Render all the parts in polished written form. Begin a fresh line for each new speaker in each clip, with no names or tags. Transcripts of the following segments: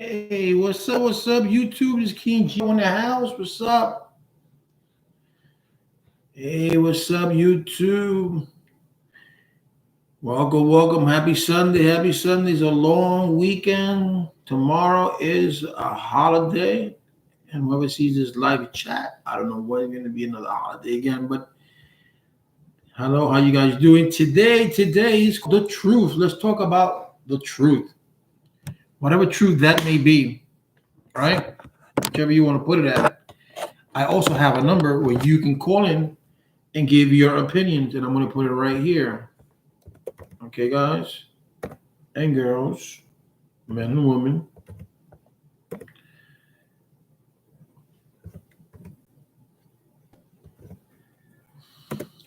Hey, what's up? What's up, YouTube? This is King G in the house. What's up? Hey, what's up, YouTube? Welcome, welcome. Happy Sunday. Happy Sunday. It's a long weekend. Tomorrow is a holiday. And whoever sees this live chat, I don't know when it's going to be another holiday again, but hello, how you guys doing? Today is the truth. Let's talk about the truth. Whatever truth that may be, right? Whichever you want to put it at. I also have a number where you can call in and give your opinions, and I'm going to put it right here. Okay, guys and girls, men and women.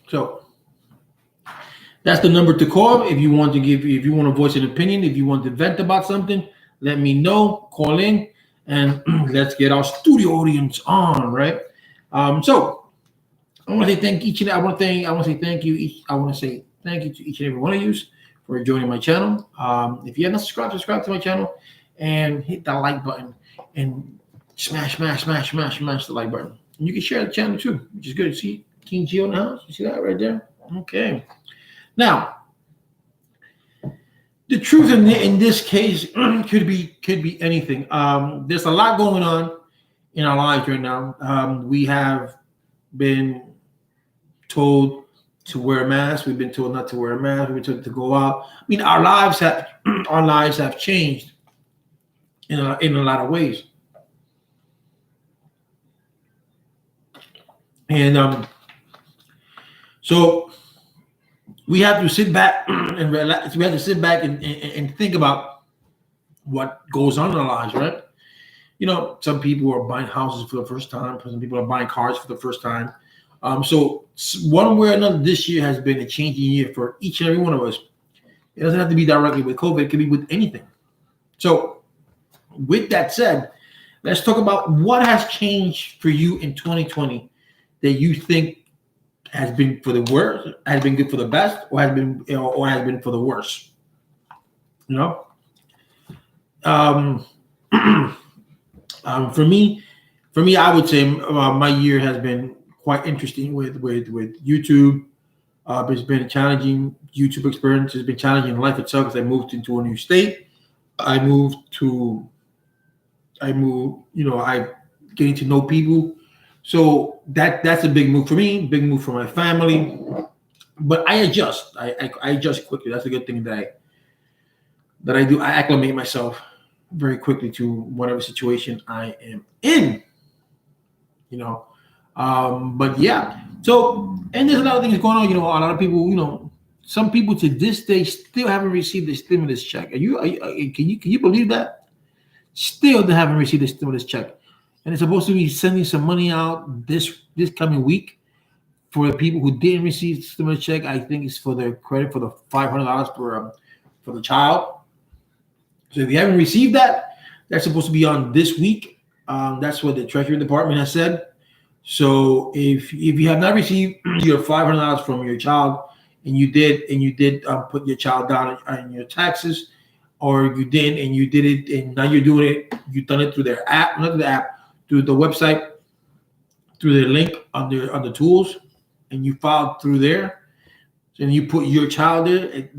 So that's the number to call if you want to if you want to voice an opinion, if you want to vent about something, let me know. Call in and let's get our studio audience on, right? So I want to say thank each and I want to say thank you. I want to say thank you to each and every one of you for joining my channel. If you haven't subscribed to my channel and hit that like button and smash the like button. And you can share the channel too, which is good. See King G on the house. You see that right there? Okay. Now, the truth in this case could be anything. There's a lot going on in our lives right now. We have been told to wear a mask. We've been told not to wear a mask. We've been told to go out. I mean, our lives have changed in a lot of ways. And so we have to sit back and relax. We have to sit back and think about what goes on in our lives, right? You know, some people are buying houses for the first time. Some people are buying cars for the first time. So one way or another, this year has been a changing year for each and every one of us. It doesn't have to be directly with COVID. It could be with anything. So with that said, let's talk about what has changed for you in 2020 that you think has been for the worst, has been good for the best, or has been for the worst. You know, um, for me, I would say my year has been quite interesting with YouTube. It's been a challenging YouTube experience. It's been challenging life itself because I moved into a new state. I moved, I getting to know people. So that's a big move for me, big move for my family. But I adjust. I adjust quickly. That's a good thing that I do. I acclimate myself very quickly to whatever situation I am in. You know. But yeah. So and there's a lot of things going on. You know, a lot of people. You know, some people to this day still haven't received the stimulus check. Can you believe that? Still, they haven't received the stimulus check, and it's supposed to be sending some money out this coming week for the people who didn't receive the stimulus check. I think it's for their credit for the $500 for the child. So if you haven't received that, that's supposed to be on this week. That's what the Treasury Department has said. So if you have not received your $500 from your child, and you did put your child down on your taxes, or you did and you did it, and now you're doing it, you've done it through their app, not the app, through the website, through the link on the tools, and you filed through there, and you put your child there,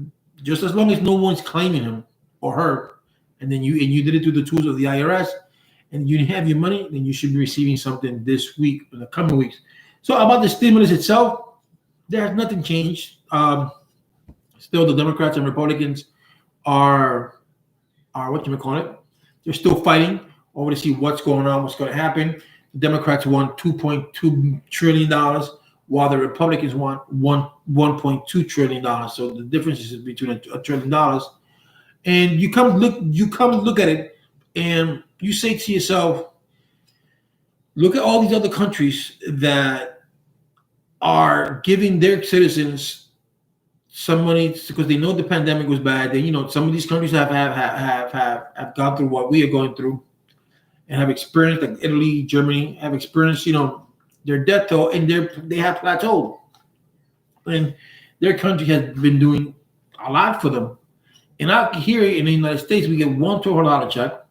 just as long as no one's claiming him or her, and you did it through the tools of the IRS, and you have your money, then you should be receiving something this week in the coming weeks. So about the stimulus itself, there has nothing changed. Still, the Democrats and Republicans are what you may call it. They're still fighting over to see what's going on, what's going to happen. The Democrats want $2.2 trillion, while the Republicans want $1.2 trillion. So the difference is between $1 trillion. And you come look at it, and you say to yourself, look at all these other countries that are giving their citizens some money because they know the pandemic was bad. Then some of these countries have gone through what we are going through, and have experienced, like Italy, Germany, have experienced their death toll, and they have plateaued, and their country has been doing a lot for them. And out here in the United States, we get one $200 check,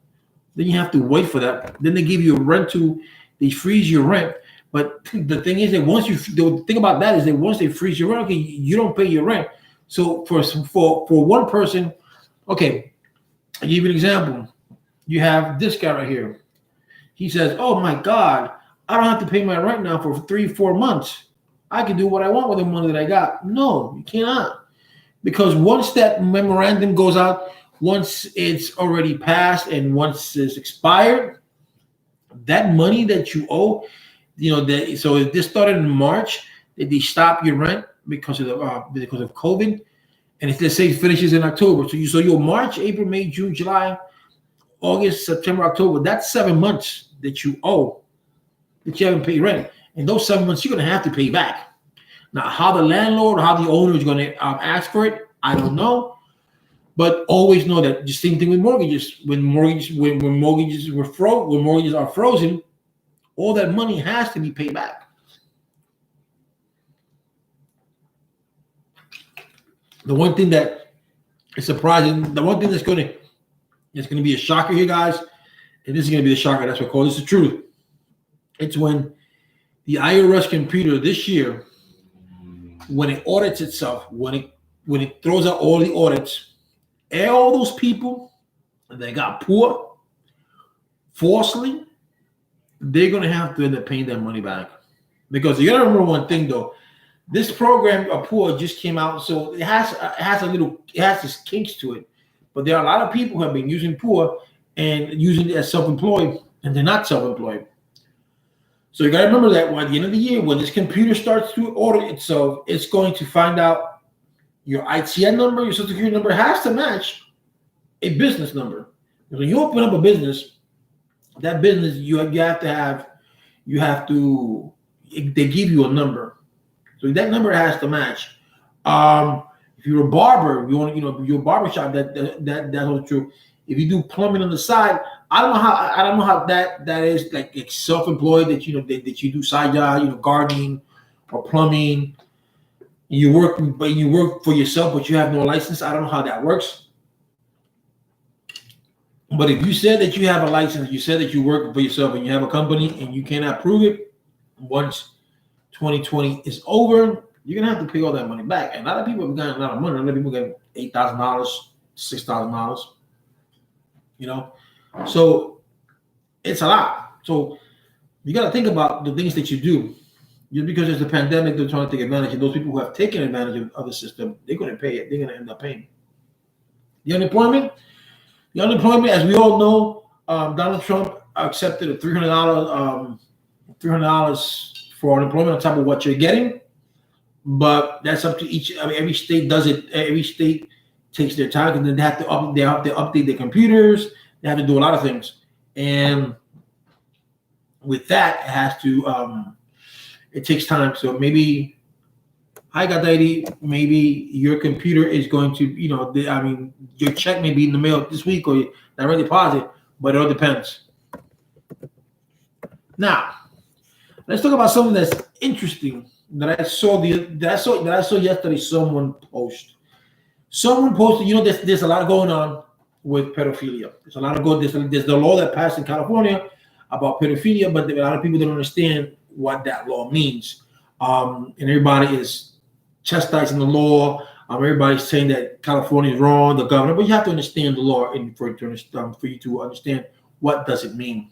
Then you have to wait for that. Then they give you a rent to, they freeze your rent. But the thing is that the thing about that is that once they freeze your rent, okay, you don't pay your rent. So for one person, okay, I'll give you an example. You have this guy right here. He says, "Oh my God, I don't have to pay my rent now for 3, 4 months. I can do what I want with the money that I got." No, you cannot. Because once that memorandum goes out, once it's already passed and once it's expired, that money that you owe, so if this started in March, they stop your rent because of COVID, and if let's say it finishes in October, so your March, April, May, June, July, August, September, October, that's 7 months that you owe that you haven't paid rent, and those 7 months you're gonna have to pay back. Now, how the landlord or how the owner is going to ask for it, I don't know. But always know that the same thing with mortgages. When mortgages are frozen, all that money has to be paid back. The one thing that is surprising, the one thing that's going to be a shocker here, guys, and this is going to be the shocker. That's what I call this the truth. It's when the IRS computer this year, when it audits itself, when it throws out all the audits, all those people that got poor falsely, they're going to have to end up paying their money back. Because you got to remember one thing, though. This program of poor just came out, so it has its kinks to it. But there are a lot of people who have been using poor and using it as self-employed, and they're not self-employed. So you got to remember that at the end of the year, when this computer starts to audit itself, it's going to find out your ITN number, your Social Security number has to match a business number. When you open up a business, that business they give you a number, so that number has to match. If you're a barber, you're a barbershop. That's also true. If you do plumbing on the side, I don't know how that is like it's self-employed that that you do side job, gardening or plumbing. You work for yourself, but you have no license. I don't know how that works. But if you said that you have a license, you said that you work for yourself and you have a company and you cannot prove it, once 2020 is over, you're gonna have to pay all that money back. And a lot of people have gotten a lot of money. A lot of people get $8,000, $6,000. So it's a lot. So you got to think about the things that you do. Just because there's a pandemic, they're trying to take advantage. And those people who have taken advantage of the system, they're going to pay it. They're going to end up paying. The unemployment, as we all know, Donald Trump accepted a $300 for unemployment on top of what you're getting. But that's up to each. Every state does it. Every state takes their time, and then they have to update their computers. They have to do a lot of things, and with that, it has to. It takes time. So maybe I got the idea. Maybe your computer is going to, your check may be in the mail this week or direct deposit, but it all depends. Now, let's talk about something that's interesting that I saw yesterday. Someone posted. There's a lot going on with pedophilia. There's a lot of there's the law that passed in California about pedophilia, but a lot of people don't understand what that law means. And everybody is chastising the law. Everybody's saying that California is wrong, the governor, but you have to understand the law for you to understand what does it mean.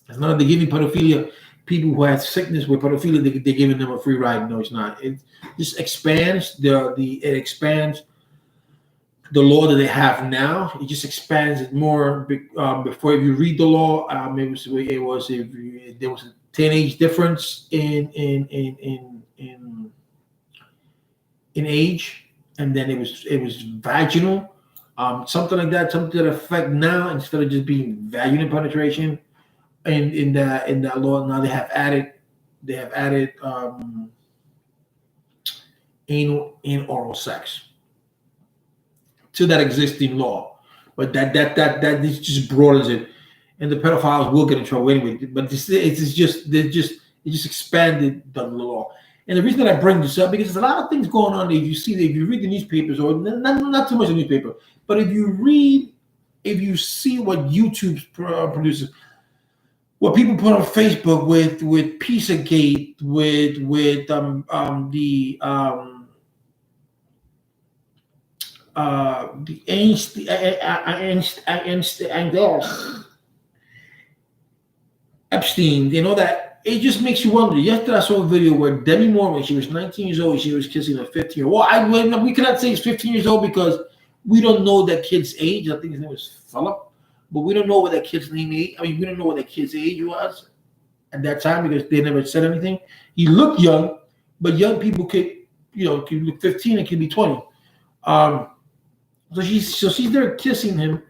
It's not that they're giving pedophilia people who have sickness with pedophilia, they're giving them a free ride. No, it's not. It just expands it expands the law that they have now. It just expands it more. Before, if you read the law, there was a 10 age difference in age, and then it was vaginal, something like that, something to that effect. Now, instead of just being vaginal penetration, and in that law, now they have added anal and oral sex to that existing law, but that just broadens it, and the pedophiles will get in trouble anyway. But it just expanded the law. And the reason that I bring this up, because there's a lot of things going on. If you read the newspapers, or not too much the newspaper, but if you read if you see what YouTube produces, what people put on Facebook with Pizzagate, with the Epstein, that it just makes you wonder. Yesterday I saw a video where Demi Moore, when she was 19 years old, she was kissing a 15-year-old. Well, we cannot say it's 15 years old because we don't know that kid's age. I think his name was Philip, but we don't know what that kid's name is. I mean, we don't know what that kid's age was at that time because they never said anything. He looked young, but young people could look 15 and could be 20. So she's there kissing him,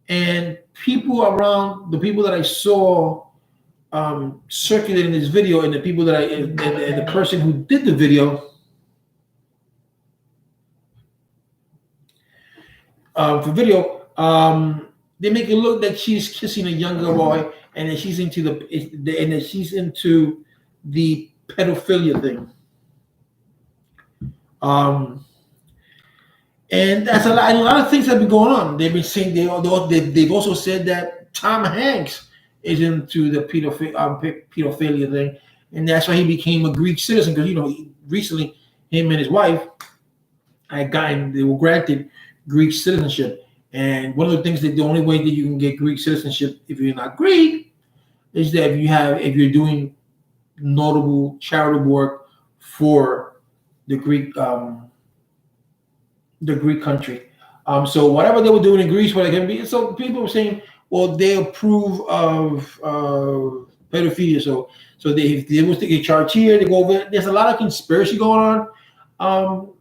and people around, the people that I saw circulating this video, and the people that and the person who did the video for video, they make it look like she's kissing a younger boy, and that she's into the pedophilia thing. And that's a lot of things have been going on. They've been saying they've also said that Tom Hanks is into the pedophilia thing, and that's why he became a Greek citizen, because recently him and his wife they were granted Greek citizenship. And one of the things that the only way that you can get Greek citizenship if you're not Greek is that if you're doing notable charitable work for the Greek country. So whatever they were doing in Greece, what it can be. So people were saying, well, they approve of pedophilia. So if they was to get charged here, they go over. There's a lot of conspiracy going on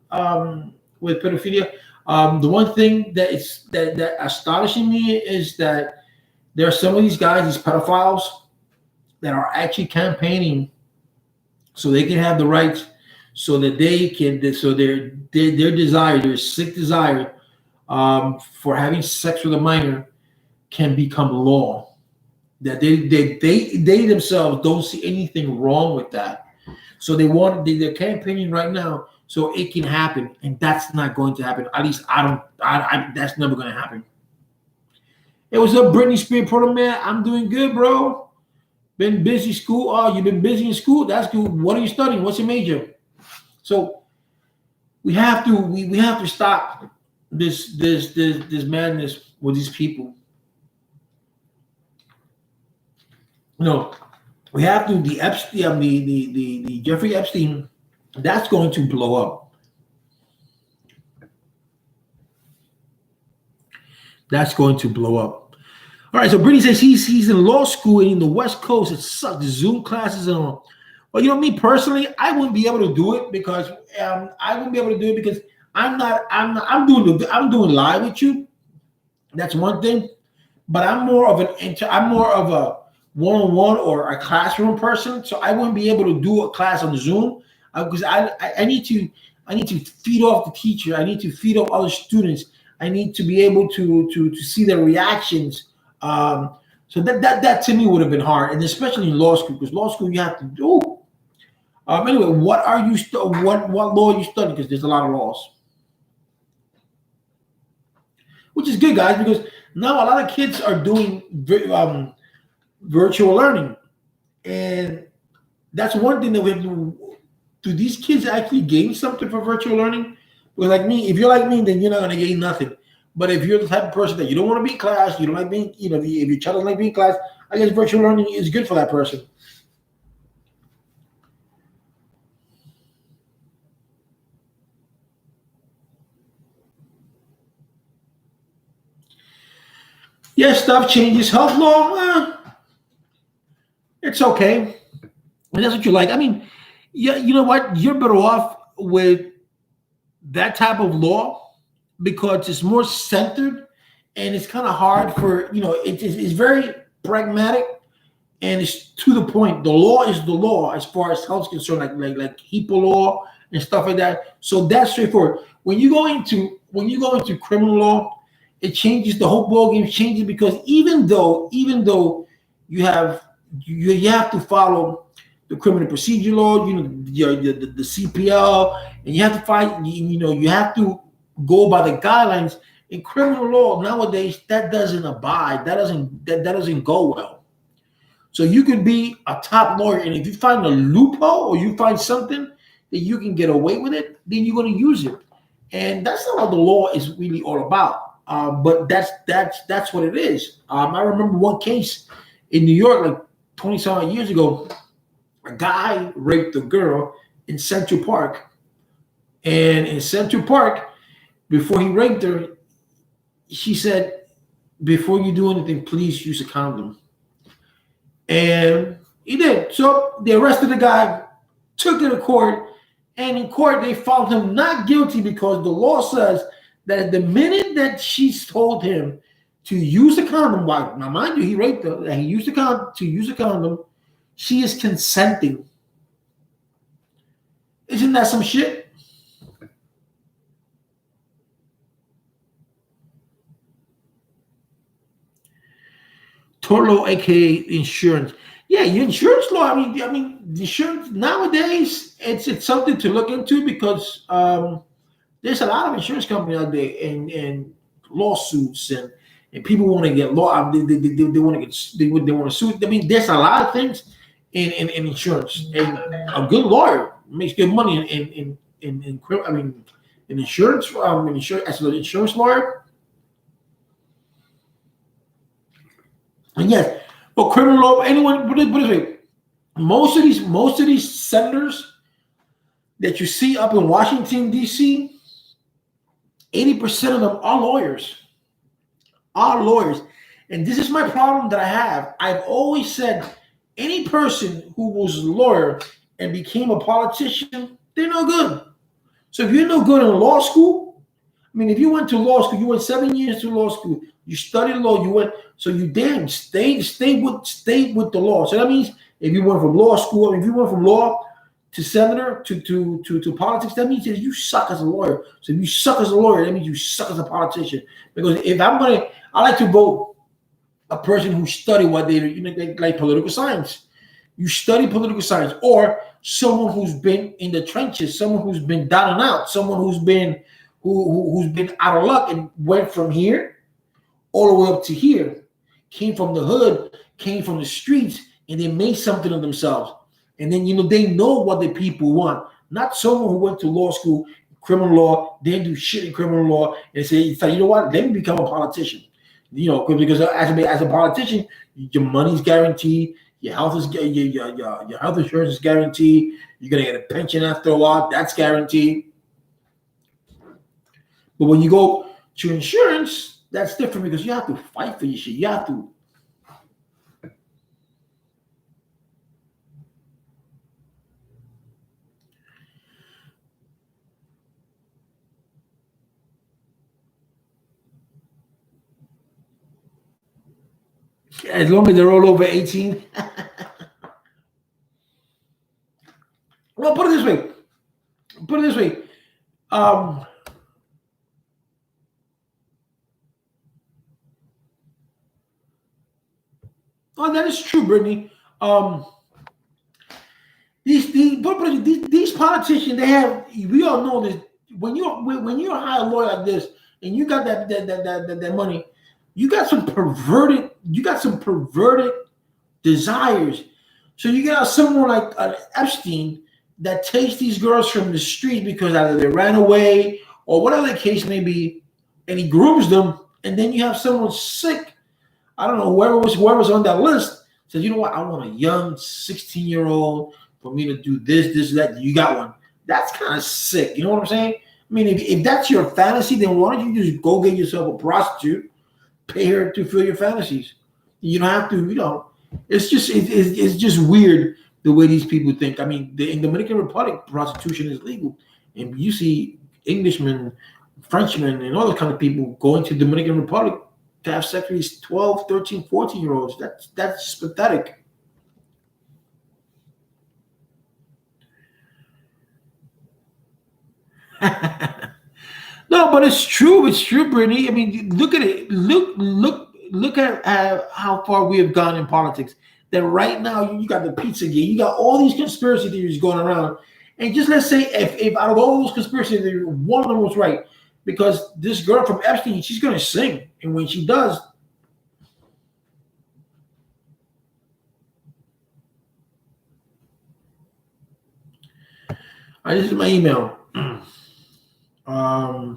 with pedophilia. The one thing that astonishing me is that there are some of these guys, these pedophiles, that are actually campaigning so they can have the rights, so that they can, so their desire, their sick desire for having sex with a minor can become law. That they themselves don't see anything wrong with that. So they're campaigning right now so it can happen, and that's not going to happen. At least that's never going to happen. Hey, what's up, Britney Spears, Proto Man? I'm doing good, bro. Been busy school. Oh, you've been busy in school? That's good. What are you studying? What's your major? So we have to stop this madness with these people. We have to the Epstein, the Jeffrey Epstein. That's going to blow up. That's going to blow up. All right. So Brittany says he's in law school in the West Coast. It sucks. Zoom classes and all. Well, me personally, I wouldn't be able to do it because I'm doing live with you. That's one thing. But I'm more of a one-on-one or a classroom person, so I wouldn't be able to do a class on Zoom because I need to feed off the teacher. I need to feed off other students. I need to be able to see their reactions. So that to me would have been hard, and especially in law school, because law school you have to do. Anyway, what law are you studying? Because there's a lot of laws, which is good, guys, because now a lot of kids are doing virtual learning, and that's one thing that we have to do. Do these kids actually gain something for virtual learning? Because like me, if you're like me, then you're not going to gain nothing. But if you're the type of person that you don't want to be in class, you don't like being, if your child doesn't like being in class, I guess virtual learning is good for that person. Yes, stuff changes. Health law, it's okay. And that's what you like. I mean, yeah, you know what? You're better off with that type of law because it's more centered and it's kind of hard for, it's very pragmatic and it's to the point. The law is the law as far as health is concerned, like HIPAA law and stuff like that. So that's straightforward. When you go into criminal law, it changes, the whole ballgame changes, because even though you have to follow the criminal procedure law, the CPL, and you have to fight, you have to go by the guidelines In criminal law nowadays, that doesn't abide. That doesn't go well. So you could be a top lawyer, and if you find a loophole or you find something that you can get away with it, then you're going to use it. And that's not what the law is really all about. But that's what it is. I remember one case in New York, like 20 some years ago. A guy raped a girl in Central Park, and in Central Park, before he raped her, she said, "Before you do anything, please use a condom." And he did. So they arrested the guy, took him to court, and in court they found him not guilty because the law says that the minute that she told him to use a condom, now mind you, he raped her, and he used to use a condom, she is consenting. Isn't that some shit? Tort law, aka insurance. Yeah, your insurance law. I mean, the insurance nowadays, it's something to look into because there's a lot of insurance companies out there and lawsuits and people want to get law. They want to get they want to sue. I mean, there's a lot of things in insurance, and a good lawyer makes good money in insurance. As an insurance lawyer, and yes, but criminal law. Anyone, put it this way, most of these senators that you see up in Washington D.C., 80% of them are lawyers. Are lawyers, and this is my problem that I have. I've always said any person who was a lawyer and became a politician, they're no good. So if you're no good in law school, I mean, if you went to law school, you went 7 years to law school, you studied law, you went, so you damn stay with the law. So that means if you went from law school, if you went from law to senator to politics, that means that you suck as a lawyer. So if you suck as a lawyer, that means you suck as a politician. Because if I like to vote a person who study what they like political science. You study political science, or someone who's been in the trenches, someone who's been down and out, someone who's been out of luck and went from here all the way up to here, came from the hood, came from the streets, and they made something of themselves. And then they know what the people want. Not someone who went to law school, criminal law, didn't do shit in criminal law, and say, you know what, let me become a politician. Because as a politician, your money's guaranteed, your health is your health insurance is guaranteed. You're gonna get a pension after a while, that's guaranteed. But when you go to insurance, that's different because you have to fight for your shit. You have to. As long as they're all over 18. Well, put it this way. Um, oh, that is true, Brittany. These politicians, we all know this. When you hire a lawyer like this and you got that money, you got some perverted desires. So you got someone like Epstein that takes these girls from the street because either they ran away or whatever the case may be, and he grooms them. And then you have someone sick. I don't know, whoever's on that list says, you know what, I want a young 16-year-old for me to do this, that. You got one. That's kind of sick. You know what I'm saying? I mean, if that's your fantasy, then why don't you just go get yourself a prostitute, pay her to fill your fantasies? You don't have to, it's just weird the way these people think. I mean, in the Dominican Republic, prostitution is legal. And you see Englishmen, Frenchmen, and all those kind of people going to the Dominican Republic to have sex with these 12, 13, 14-year-olds. That's pathetic. No, but it's true. It's true, Brittany. I mean, look at it. Look at how far we have gone in politics. That right now you got the pizza game. You got all these conspiracy theories going around. And just let's say if out of all those conspiracy theories, one of them was right. because this girl from Epstein, she's gonna sing, and when she does, this is my email. Uh,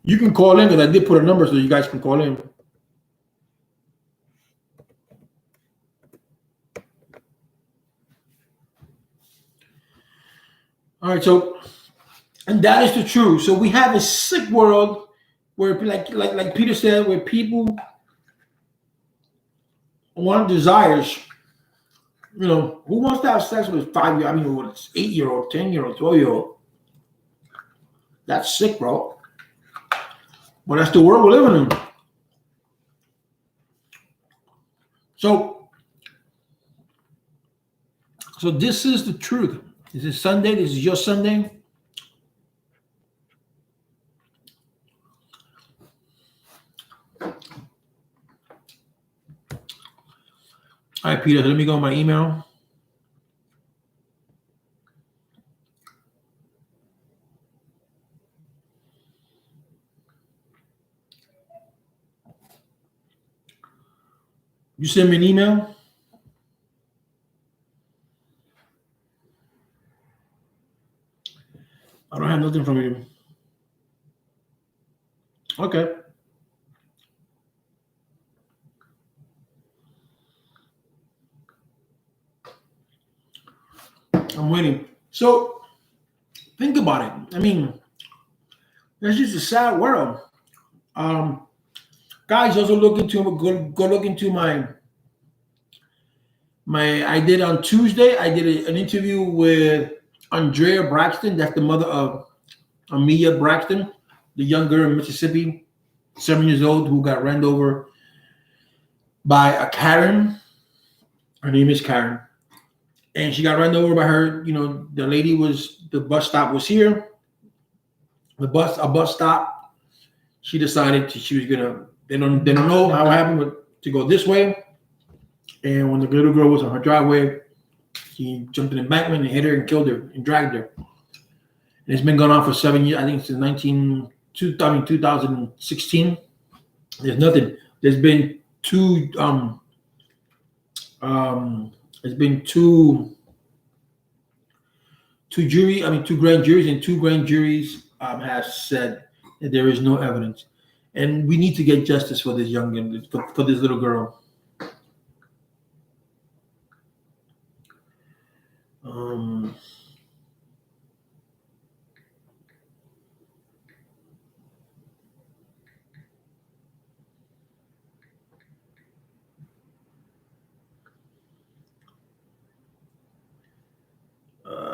you can call in because I did put a number so you guys can call in. All right, so and that is the truth. So we have a sick world where, like Peter said, where people want desires. You know, who wants to have sex with a 5-year? I mean, what, 8-year-old, 10-year-old, 12-year-old? That's sick, bro. But that's the world we're living in. So this is the truth. This is Sunday. This is your Sunday. All right, Peter, let me go on my email. You send me an email? I don't have nothing from you. Okay. I'm waiting. So think about it. I mean, that's just a sad world. Guys, also look into go look into my I did on Tuesday. I did an interview with Andrea Braxton. That's the mother of Amelia Braxton, the young girl in Mississippi, 7 years old, who got ran over by a Karen. Her name is Karen, and she got run over by her. You know, the bus stop was here. A bus stop. She decided she was gonna. They don't know how it happened, but to go this way. And when the little girl was on her driveway, he jumped in the embankment and hit her and killed her and dragged her. And it's been going on for 7 years. I think since 2016. There's nothing. There's been two two grand juries, and two grand juries have said that there is no evidence, and we need to get justice for this for this little girl.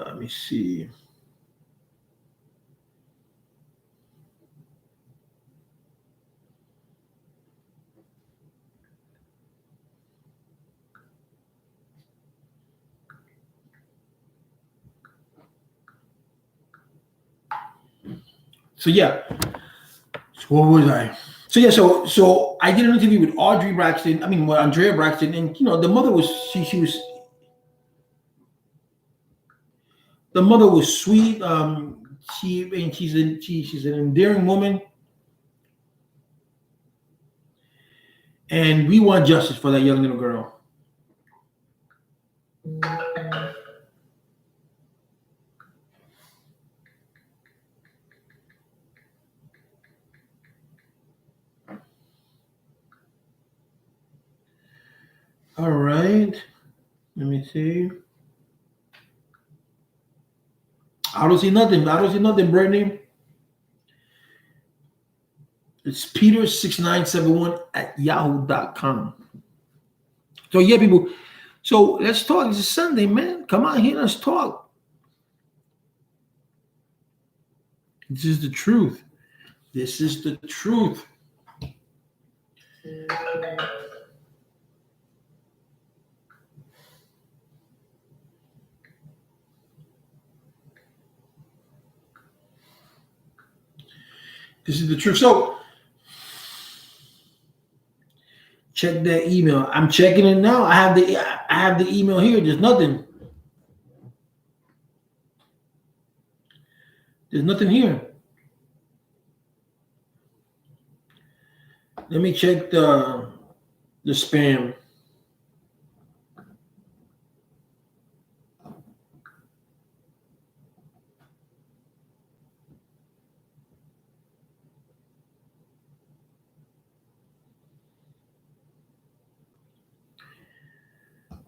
Let me see. So yeah. So what was I? So yeah. So I did an interview with Audrey Braxton. I mean, with Andrea Braxton, and the mother was she was. The mother was sweet. She's an endearing woman, and we want justice for that young little girl. All right. Let me see. I don't see nothing, Brittany. It's Peter6971@yahoo.com. So yeah, people. So let's talk. It's Sunday, man. Come on here, let's talk. This is the truth. This is the truth. This is the truth. So Check that email. I'm checking it now. I have the email here. There's nothing. There's nothing here. Let me check the spam.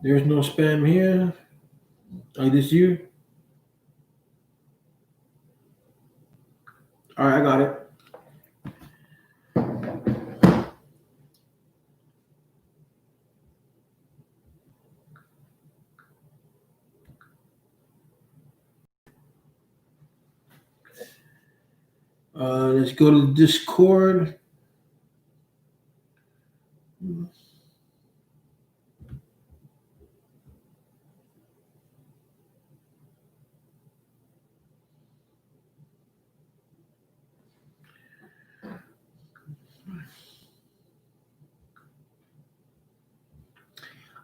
There's no spam here. Like this you. All right, I got it. Let's go to Discord.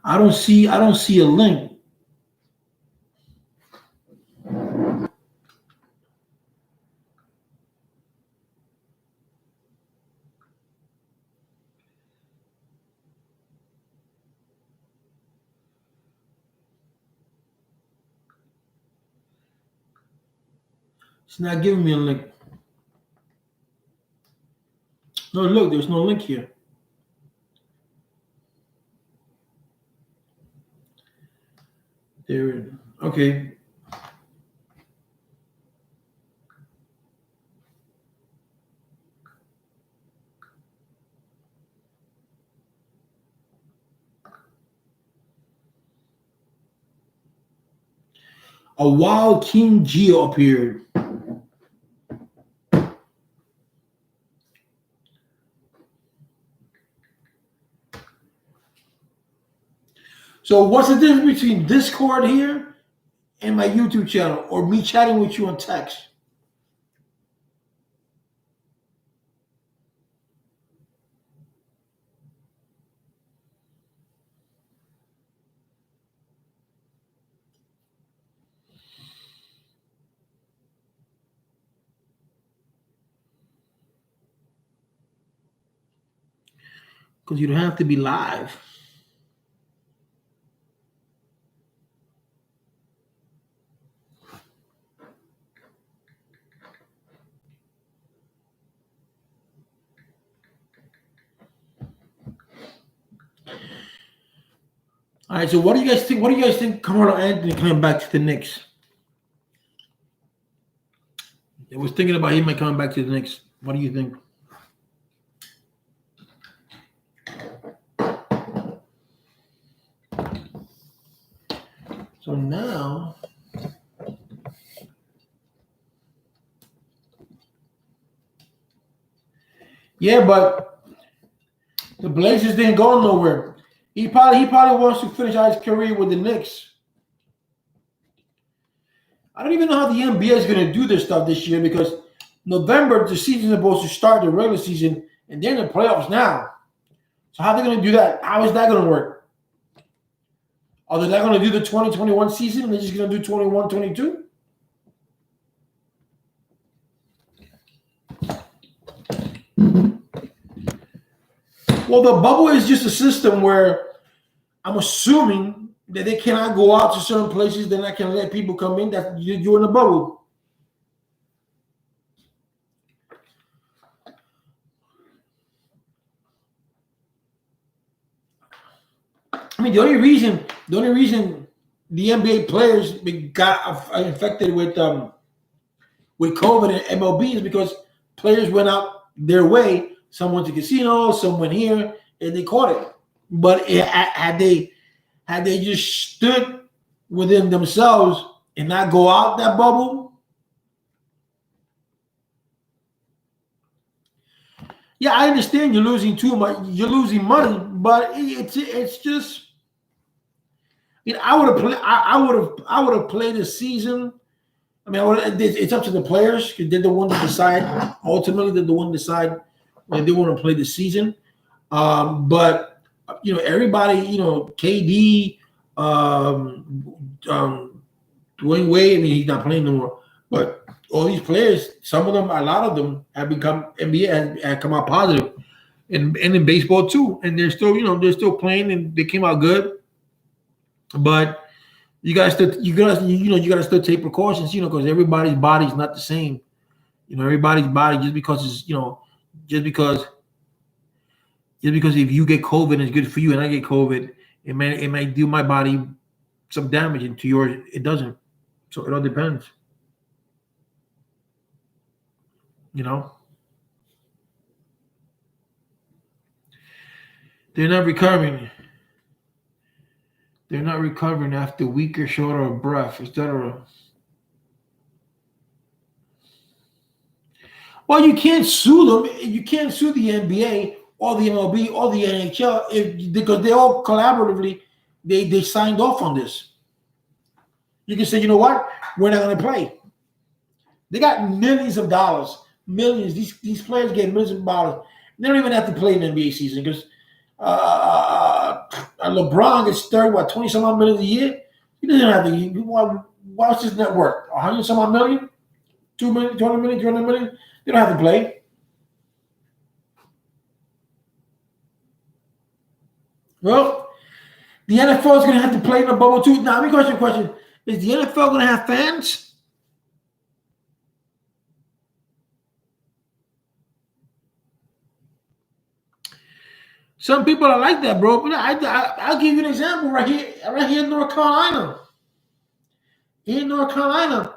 I don't see a link. It's not giving me a link. No, look, there's no link here. There. Okay. A wild King Geo appeared. So what's the difference between Discord here and my YouTube channel, or me chatting with you on text? Because you don't have to be live. All right, so what do you guys think? What do you guys think Carmelo Anthony coming back to the Knicks? I was thinking about him coming back to the Knicks. What do you think? So now, yeah, but the Blazers didn't go nowhere. He probably wants to finish out his career with the Knicks. I don't even know how the NBA is going to do this stuff this year, because November the season is supposed to start, the regular season, and they're in the playoffs now. So how are they going to do that? How is that going to work? Are they not going to do the 2021 season? They're just going to do 21-22? Well, the bubble is just a system where I'm assuming that they cannot go out to certain places. They're not going to let people come in. That you're in the bubble. I mean, the only reason the NBA players got infected with COVID and MLB is because players went out their way. Some went to casinos, some went here, and they caught it. But had they just stood within themselves and not go out that bubble, yeah, I understand you're losing too much. You're losing money, but it's just. I mean, I would have played a season. I mean, it's up to the players, because they're the ones that decide. Ultimately, they're the one that decide when they want to play the season. But everybody, KD, Dwayne Wade. I mean, he's not playing no more, but all these players, some of them, a lot of them have become NBA have come out positive, and in baseball too, and they're still, they're still playing, and they came out good, but. You gotta still take precautions, because everybody's body's not the same. Everybody's body, just because it's, just because if you get COVID, it's good for you, and I get COVID, it might do my body some damage, and to yours it doesn't. So it all depends. They're not recovering. They're not recovering after weak or short of breath, etc. Well, you can't sue them. You can't sue the NBA or the MLB or the NHL because they all collaboratively they signed off on this. You can say, you know what, we're not going to play. They got millions of dollars, millions. These players get millions of dollars. They don't even have to play in the NBA season because LeBron gets 20 some odd million a year. He doesn't have to. What's his net worth? 100 some odd million? 2 million, 200 million, 300 million? They don't have to play. Well, the NFL is going to have to play in the bubble too. Now, let me ask you a question. Is the NFL going to have fans? Some people are like that, bro. But I'll give you an example right here in North Carolina. In North Carolina,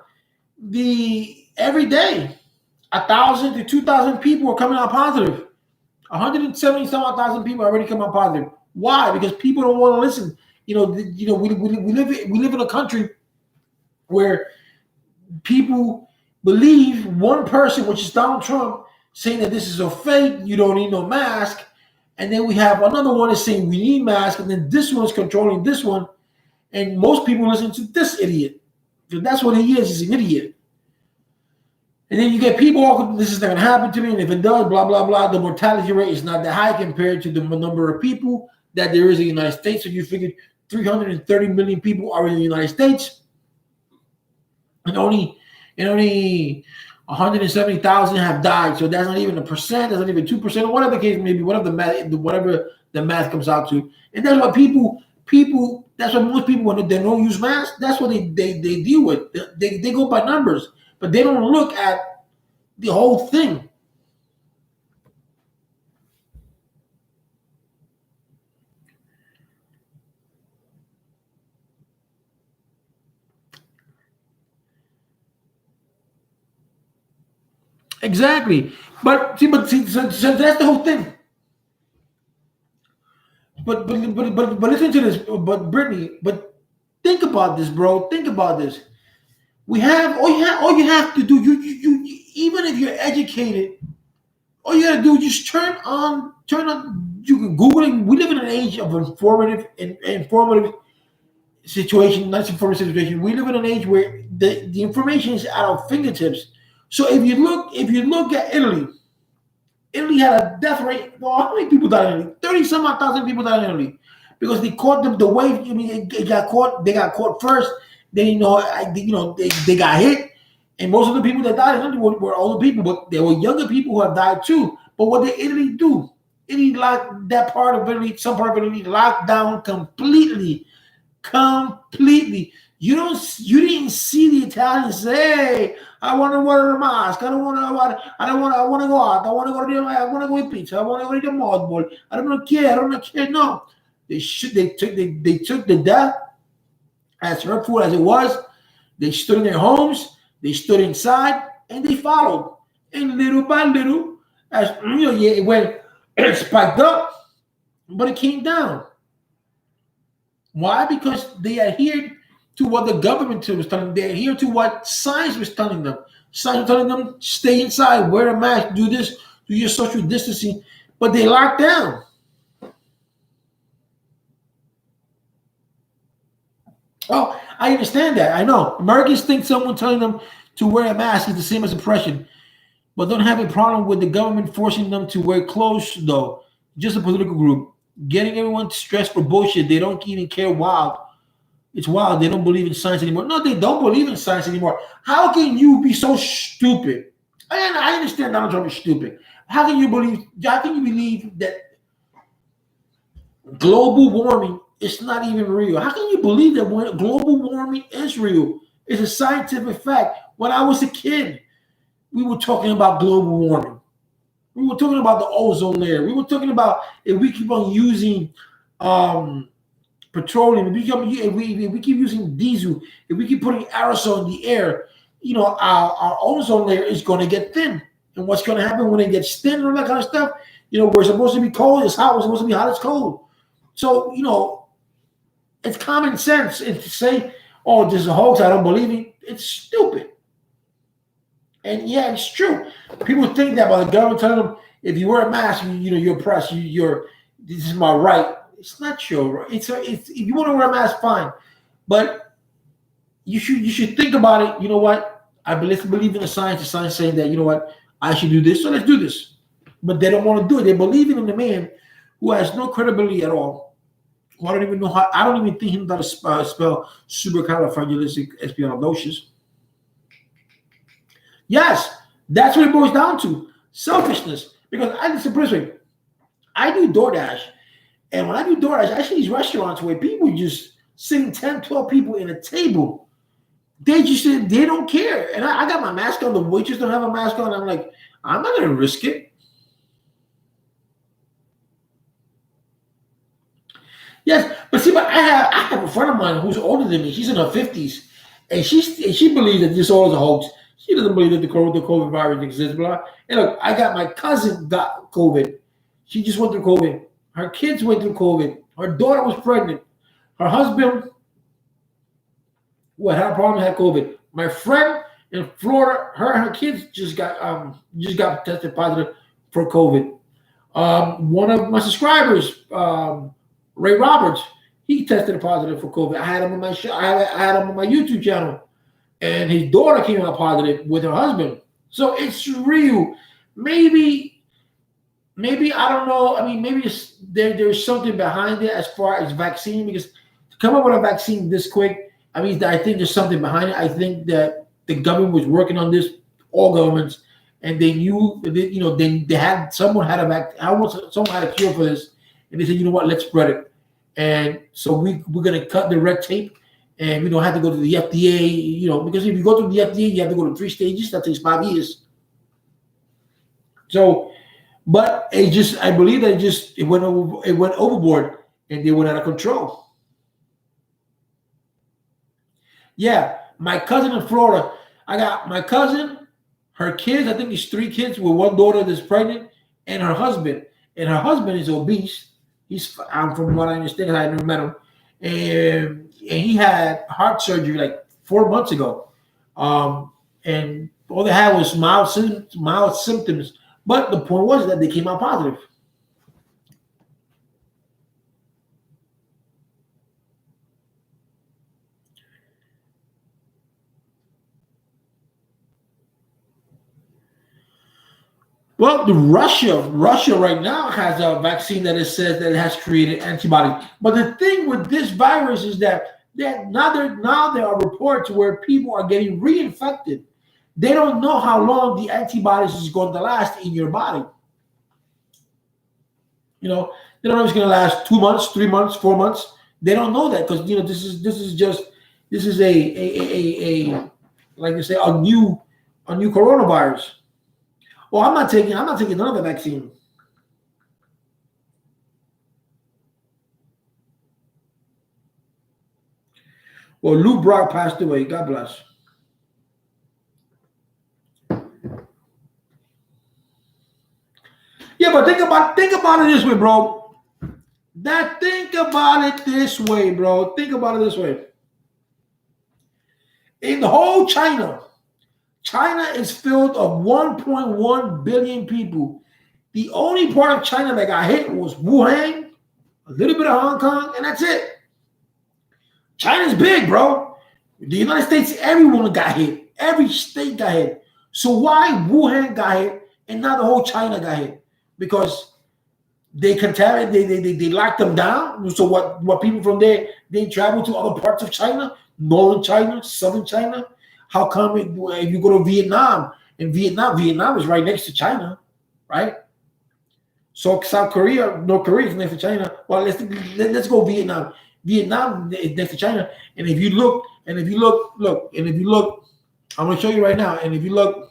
every day, 1,000 to 2,000 people are coming out positive. 170,000 people already come out positive. Why? Because people don't want to listen. We live in a country where people believe one person, which is Donald Trump, saying that this is a fake. You don't need no mask. And then we have another one is saying we need masks, and then this one is controlling this one. And most people listen to this idiot. So that's what he is. He's an idiot. And then you get people, this is not going to happen to me. And if it does, blah, blah, blah, the mortality rate is not that high compared to the number of people that there is in the United States. So you figure 330 million people are in the United States. And only 170,000 have died. So that's not even 1%. That's not even 2%, or whatever the case may be, whatever the math comes out to. And that's what people, that's what most people, when they don't use masks, that's what they deal with. They go by numbers, but they don't look at the whole thing. Exactly. But so that's the whole thing. But listen to this. But Brittany, think about this, bro. Think about this. We have all you have to do. You even if you're educated, all you gotta do is just turn on. You can Google it. We live in an age of informative situation, not informative situation. We live in an age where the information is at our fingertips. So if you look at Italy. Italy had a death rate. Well, how many people died in Italy? 30-some odd thousand people died in Italy because they caught them the wave. I mean, they got caught. They got caught first. Then they got hit, and most of the people that died in Italy were older people, but there were younger people who have died too. But what did Italy do? Italy locked that part of Italy, some part of Italy, locked down completely. You didn't see the Italians say, "Hey, I want to wear a mask. I want to go out. I want to go eat pizza. I want to go eat a mothball. I don't care. No, they took the death as hurtful as it was. They stood in their homes. They stood inside, and they followed. And little by little, as it went, it spiked up, but it came down. Why? Because they adhered to what the government was telling them. They adhered to what science was telling them. Science was telling them, stay inside, wear a mask, do this, do your social distancing. But they locked down. Oh, I understand that. I know. Americans think someone telling them to wear a mask is the same as oppression, but don't have a problem with the government forcing them to wear clothes, though. Just a political group. getting everyone stressed for bullshit. They don't even care. Wild. It's wild. They don't believe in science anymore. No, they don't believe in science anymore. How can you be so stupid? I understand Donald Trump is stupid. How can you believe? How can you believe that global warming is not even real? How can you believe that when global warming is real? It's a scientific fact. When I was a kid, we were talking about global warming. We were talking about the ozone layer. We were talking about if we keep on using petroleum, if we keep using diesel, if we keep putting aerosol in the air, our ozone layer is going to get thin. And what's going to happen when it gets thin and all that kind of stuff? We're supposed to be cold, it's hot. We're supposed to be hot, it's cold. So, it's common sense. And to say, oh, this is a hoax, I don't believe it, it's stupid. And yeah, it's true. People think that by the government telling them, if you wear a mask, you're oppressed. This is my right. It's not your right. It's if you want to wear a mask, fine. But you should think about it. You know what? I believe in the science. The science saying that, you know what, I should do this, so let's do this. But they don't want to do it. They believe in the man who has no credibility at all. Who I don't even know how. I don't even think he knows how to spell supercalifragilisticexpialidocious. Yes, that's what it boils down to. Selfishness. Because I do DoorDash. And when I do DoorDash, I see these restaurants where people just sitting 10, 12 people in a table. They don't care. And I got my mask on. The waitress don't have a mask on. I'm like, I'm not going to risk it. Yes, but I have a friend of mine who's older than me. She's in her 50s. And she believes that this all is a hoax. She doesn't believe that the COVID virus exists. Blah. And look, I got my cousin got COVID. She just went through COVID. Her kids went through COVID. Her daughter was pregnant. Her husband, had a problem, had COVID. My friend in Florida, her kids just got tested positive for COVID. One of my subscribers, Ray Roberts, he tested positive for COVID. I had him on my show. I had him on my YouTube channel. And his daughter came out positive with her husband. So it's real. Maybe I don't know. I mean, maybe there's something behind it as far as vaccine, because to come up with a vaccine this quick, I think there's something behind it. I think that the government was working on this, all governments, and they knew that, they had someone had a cure for this, and they said, you know what, let's spread it. And so we're gonna cut the red tape. And we don't have to go to the FDA, because if you go to the FDA, you have to go to 3 stages. That takes 5 years. So, but I believe that it went overboard, and they went out of control. Yeah, my cousin in Florida. I got my cousin, her kids. I think it's 3 kids with one daughter that's pregnant, and her husband. And her husband is obese. From what I understand, I never met him, and he had heart surgery like 4 months ago. And all they had was mild symptoms. But the point was that they came out positive. Well, Russia right now has a vaccine that it says that it has created antibodies. But the thing with this virus is that now there are reports where people are getting reinfected. They don't know how long the antibodies is going to last in your body. They don't know if it's going to last 2 months, 3 months, 4 months. They don't know that because this is a like you say a new coronavirus. Well, I'm not taking none of the vaccine. Well, Lou Brock passed away. God bless. Yeah, but think about it this way, bro. Think about it this way, bro. Think about it this way. In the whole China is filled of 1.1 billion people. The only part of China that got hit was Wuhan, a little bit of Hong Kong, and that's it. China's big, bro. The United States, everyone got hit. Every state got hit. So why Wuhan got hit and not the whole China got hit? Because They contaminate. They lock them down. So what people from there, they travel to other parts of China, northern China, southern China. How come if you go to Vietnam, and Vietnam is right next to China, right? So South Korea, North Korea is next to China. Well, let's go Vietnam. Vietnam is next to China. And if you look, I'm going to show you right now. And if you look,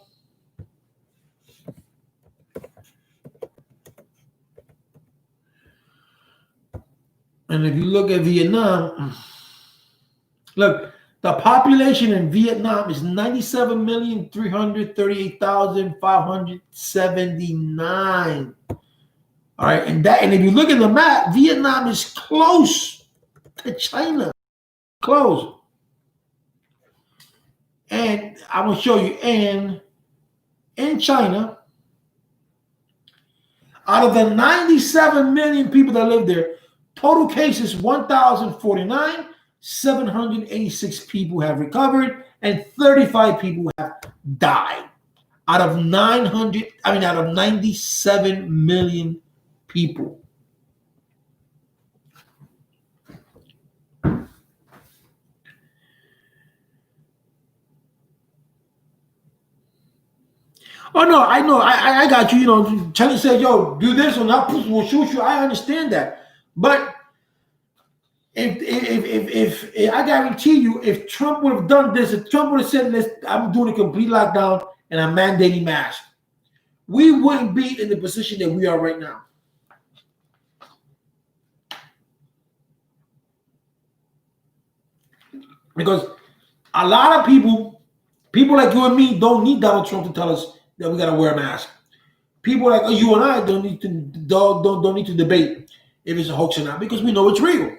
at Vietnam, look, the population in Vietnam is 97,338,579. All right, and if you look at the map, Vietnam is close to China, close. And I'm gonna show you in China, out of the 97 million people that live there, total cases 1,049. 786 people have recovered, and 35 people have died out of 97 million people. Oh no, I know, I got you. You know, China said, "Yo, do this or not, we'll shoot you." I understand that, but if I guarantee you, if Trump would have done this, if Trump would have said, I'm doing a complete lockdown and I'm mandating masks, we wouldn't be in the position that we are right now. Because a lot of people like you and me, don't need Donald Trump to tell us that we got to wear a mask. People like you and I don't need to debate if it's a hoax or not, because we know it's real.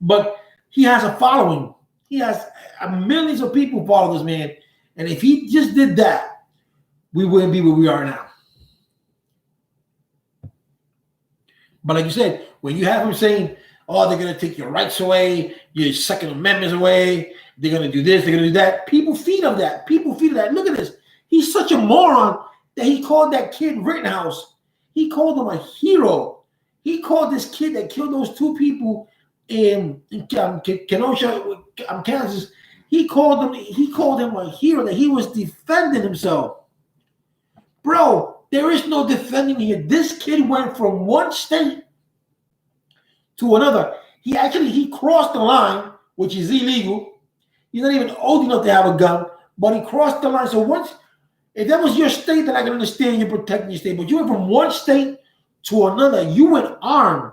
But he has a following. He has millions of people follow this man. And if he just did that, we wouldn't be where we are now. But like you said, when you have him saying, "Oh, they're going to take your rights away, your Second Amendments away, they're going to do this, they're going to do that," people feed on that. Look at this. He's such a moron that he called that kid Rittenhouse. He called him a hero. He called this kid that killed those two people in Kenosha, Kansas. He called him a hero, that he was defending himself. Bro, there is no defending here. This kid went from one state to another. He crossed the line, which is illegal. He's not even old enough to have a gun, but he crossed the line. So if that was your state, then I can understand you protecting your state. But you went from one state to another. You went armed.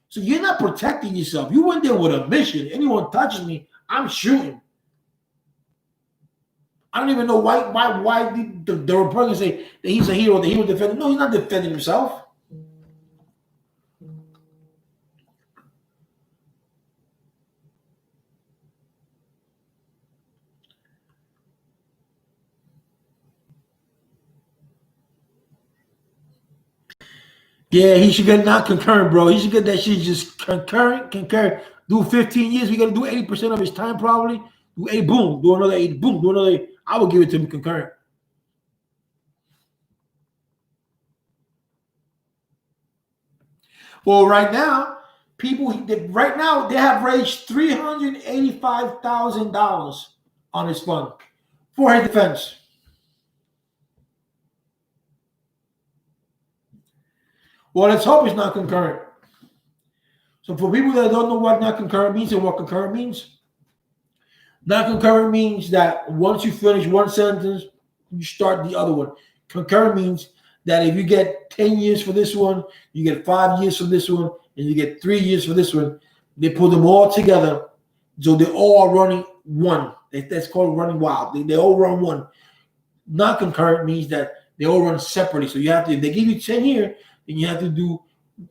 So you're not protecting yourself. You went there with a mission. Anyone touches me, I'm shooting. I don't even know why the Republicans say that he's a hero, that he was defending. No, he's not defending himself. Yeah, he should get not concurrent, bro. He should get that shit just concurrent. Do 15 years. We're gonna do 80% of his time probably. Do 8, boom. Do another 8, boom. Do another 8. I would give it to him concurrent. Well, right now, they have raised $385,000 on his fund for his defense. Well, let's hope it's not concurrent. So for people that don't know what not concurrent means and what concurrent means, not concurrent means that once you finish one sentence, you start the other one. Concurrent means that if you get 10 years for this one, you get 5 years for this one, and you get 3 years for this one. They put them all together, so they're all running one. That's called running wild. They all run one. Not concurrent means that they all run separately. So you have to, if they give you 10 here, then you have to do,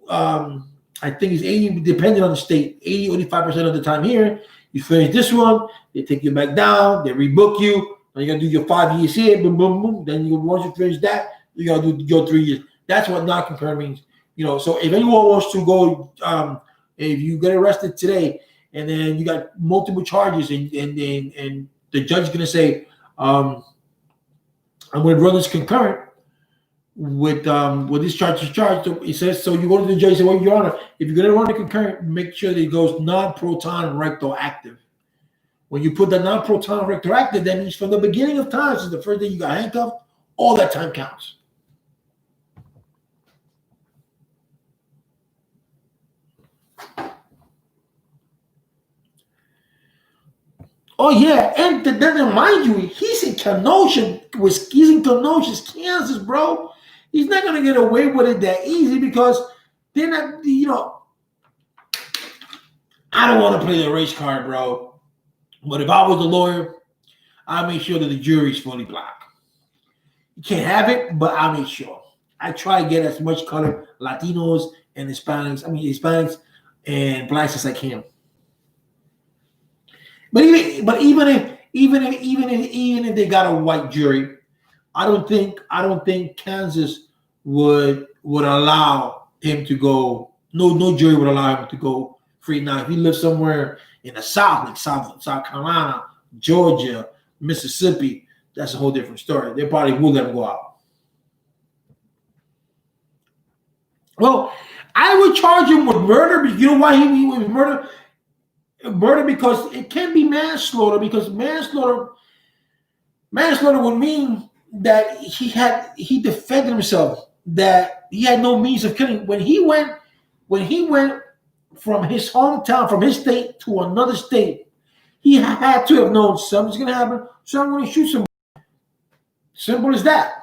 I think it's 80, depending on the state, 80, 85% of the time here. You finish this one, they take you back down, they rebook you, and you're gonna do your 5 years here, boom, boom, boom. Then once you finish that, you gotta do your 3 years. That's what not concurrent means. You know, so if anyone wants to go, if you get arrested today and then you got multiple charges, and the judge is gonna say, I'm gonna run this concurrent. with these charges charged. So it says, so you go to the judge and say, well, Your Honor, if you're going to run the concurrent, make sure that it goes non-proton rectal active. When you put the non-proton rectal active, that means from the beginning of time, since the first day you got handcuffed, all that time counts. Oh yeah, and then mind you, he's in Kenosha, he's in Kenosha, Kansas, bro. He's not gonna get away with it that easy because they're not, I don't want to play the race card, bro. But if I was a lawyer, I make sure that the jury's fully black. You can't have it, but I make sure. I try to get as much color Latinos and Hispanics and blacks as I can. But even if they got a white jury, I don't think Kansas would allow him to go. No jury would allow him to go free. Now, if he lives somewhere in the South, like South Carolina, Georgia, Mississippi, that's a whole different story. They probably will let him go out. Well, I would charge him with murder. But you know why he was murder? Murder because it can be manslaughter, because manslaughter would mean that he defended himself, that he had no means of killing. When he went from his hometown, from his state to another state, he had to have known something's going to happen, so I'm going to shoot somebody. Simple as that.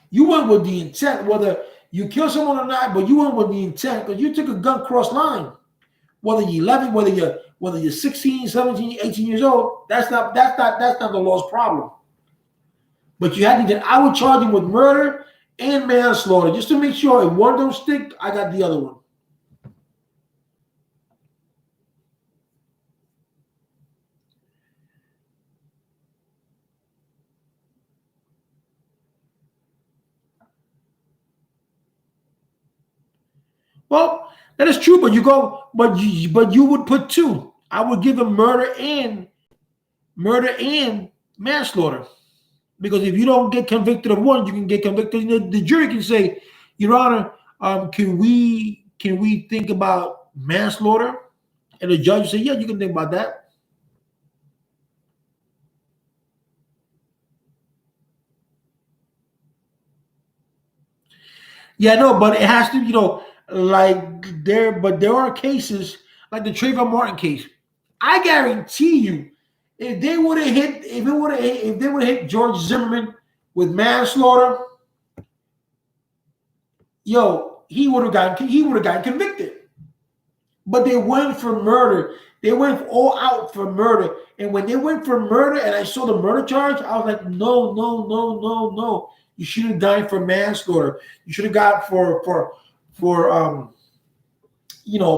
You went with the intent, whether you kill someone or not, but you went with the intent because you took a gun cross line. Whether you're 11, whether you're 16, 17, 18 years old, that's not the law's problem. But you had to get. I would charge him with murder and manslaughter just to make sure if one don't stick, I got the other one. Well, that is true, but you would put two. I would give him murder and manslaughter, because if you don't get convicted of one, you can get convicted. The jury can say, Your Honor, can we think about manslaughter? And the judge say, yeah, you can think about that. Yeah, no, but it has to, there are cases like the Trayvon Martin case. I guarantee you, if they would have hit George Zimmerman with manslaughter, he would have gotten convicted. But they went for murder. They went all out for murder. And when they went for murder, and I saw the murder charge, I was like, no, no, no, no, no. You should have died for manslaughter. You should have got for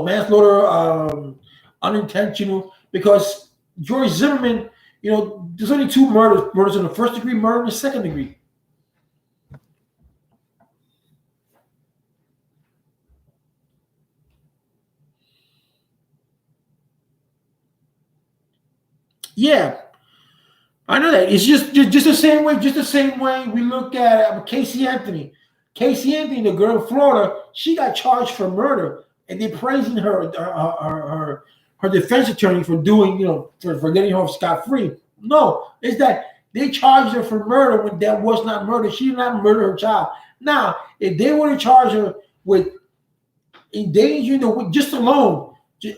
manslaughter, unintentional, because George Zimmerman, there's only two murders in the first degree, murder in the second degree. Yeah, I know that. It's just the same way. Just the same way we look at Casey Anthony. Casey Anthony, the girl in Florida, she got charged for murder, and they're praising her defense attorney for doing, for getting her scot free. No, it's that they charged her for murder when that was not murder. She did not murder her child. Now, if they were to charge her with endangering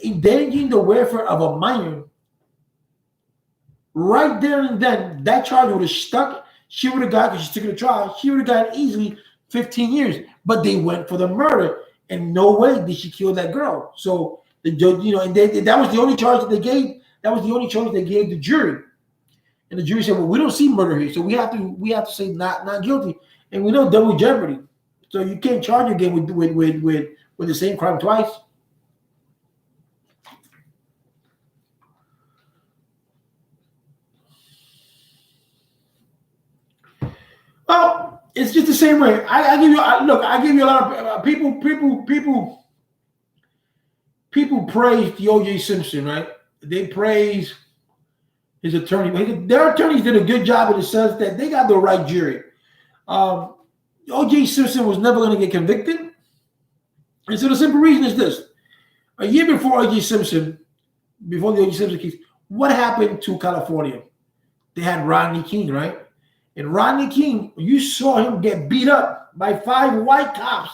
endangering the welfare of a minor, right there and then, that charge would have stuck. She would have got, because she took it to trial, she would have got easily 15 years. But they went for the murder, and no way did she kill that girl. So the judge, and that was the only charge that they gave. That was the only charge they gave the jury. And the jury said, "Well, we don't see murder here, so we have to say not guilty." And we know double jeopardy, so you can't charge again with the same crime twice. Well, it's just the same way. I give you a lot of people praise the O.J. Simpson, right? They praise his attorney. Their attorneys did a good job in the sense that they got the right jury. O.J. Simpson was never going to get convicted. And so the simple reason is this. A year before O.J. Simpson, before the O.J. Simpson case, what happened to California? They had Rodney King, right? And Rodney King, you saw him get beat up by 5 white cops.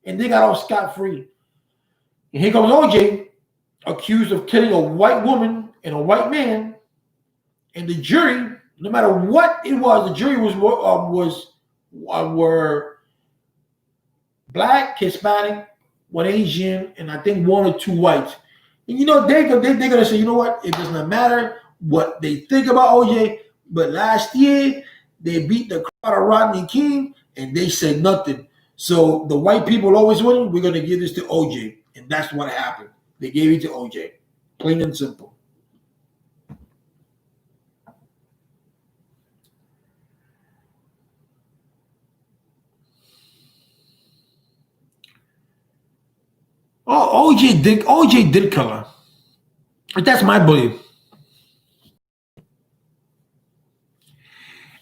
And they got off scot-free. And here comes O.J., accused of killing a white woman and a white man. And the jury, no matter what it was, the jury were black, Hispanic, one Asian, and I think 1 or 2 whites. And they're gonna say, you know what? It does not matter what they think about OJ, but last year they beat the crap out of Rodney King and they said nothing. So the white people always winning, we're gonna give this to OJ. And that's what happened. They gave it to OJ. Plain and simple. Oh, OJ did kill her. That's my belief.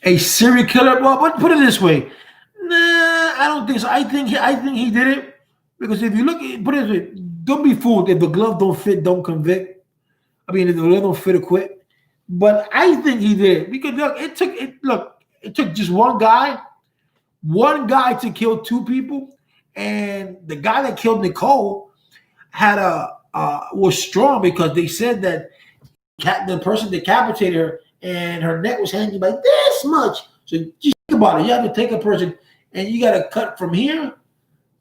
A serial killer? Well, but put it this way. Nah, I don't think so. I think he did it because if you look, put it this way, don't be fooled. If the glove don't fit, don't convict. I mean, if the glove don't fit, acquit. But I think he did because it took just one guy to kill 2 people, and the guy that killed Nicole had was strong because they said that the person decapitated her and her neck was hanging by this much. So just think about it. You have to take a person and you got to cut from here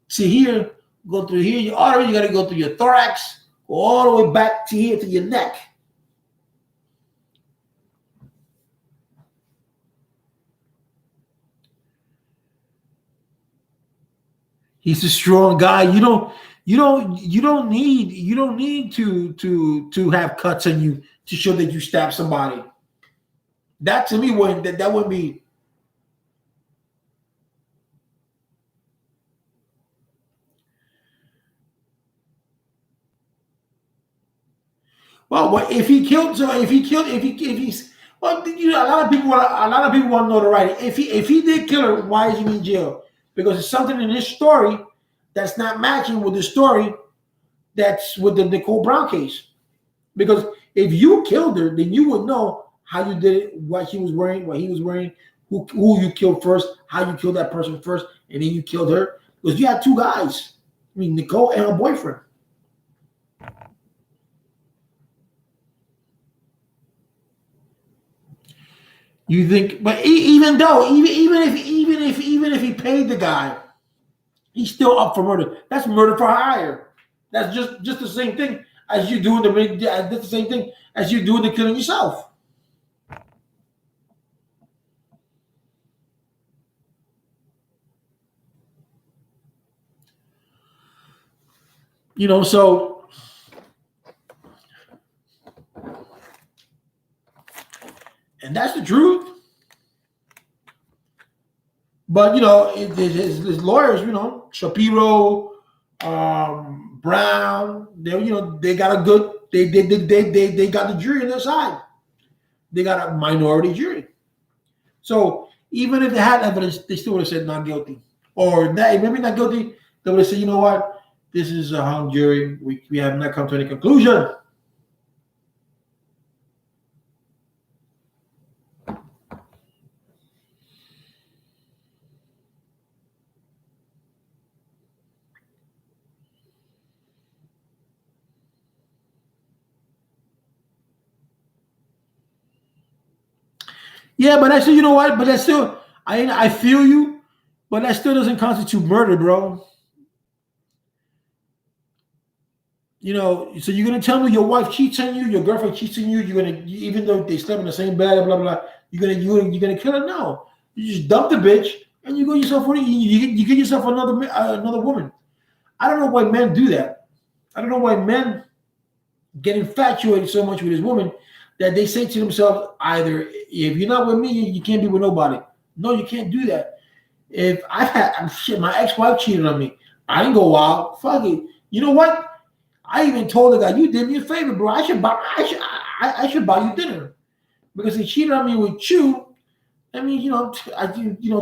to here, go through here, your artery, you got to go through your thorax, go all the way back to here to your neck. He's a strong guy. You don't need to have cuts on you to show that you stabbed somebody. That to me that would be. Well, if he's well, a lot of people want to know the right. If he did kill her, why is he in jail? Because it's something in this story that's not matching with the story that's with the Nicole Brown case. Because if you killed her, then you would know how you did it, what she was wearing, what he was wearing, who you killed first, how you killed that person first, and then you killed her. Because you had 2 guys. I mean, Nicole and her boyfriend. You think, but even if he paid the guy, he's still up for murder. That's murder for hire. That's just the same thing as you doing that's the same thing as you doing the killing yourself. So and that's the truth. But his lawyers, Shapiro, Brown, they got a good. They got the jury on their side. They got a minority jury. So even if they had evidence, they still would have said not guilty, or maybe not guilty. They would have said, you know what, this is a hung jury. We have not come to any conclusion. Yeah, but I still, you know what? But that still, I feel you, but that still doesn't constitute murder, bro. So you're gonna tell me your wife cheats on you, your girlfriend cheats on you. Even though they slept in the same bed, blah blah. You're gonna kill her? No, you just dump the bitch and you go yourself. You get yourself another woman. I don't know why men do that. I don't know why men get infatuated so much with this woman that they say to themselves, either if you're not with me, you can't be with nobody. No, you can't do that. If my ex-wife cheated on me, I didn't go wild. Fuck it. You know what? I even told the guy, you did me a favor, bro. I should buy you dinner because he cheated on me with you. I mean,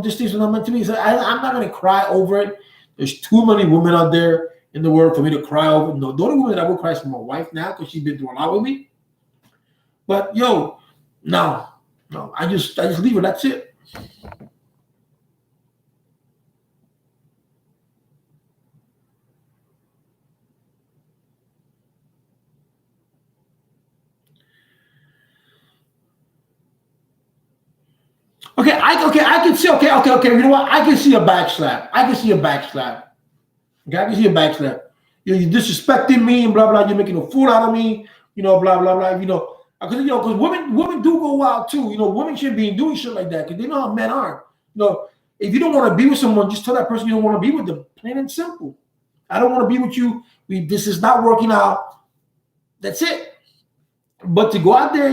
this thing's not meant to be. So I'm not gonna cry over it. There's too many women out there in the world for me to cry over. No, the only woman that I would cry is for my wife now because she's been through a lot with me. But yo, no, no, I just leave her. That's it. I can see. Okay. You know what? I can see a backslap. I can see a backslap. Okay, I can see a backslap. You're disrespecting me and blah blah. You're making a fool out of me. Blah blah blah. Because women do go wild too. Women shouldn't be doing shit like that because they know how men are. If you don't want to be with someone, just tell that person you don't want to be with them. Plain and simple. I don't want to be with you. This is not working out. That's it. But to go out there,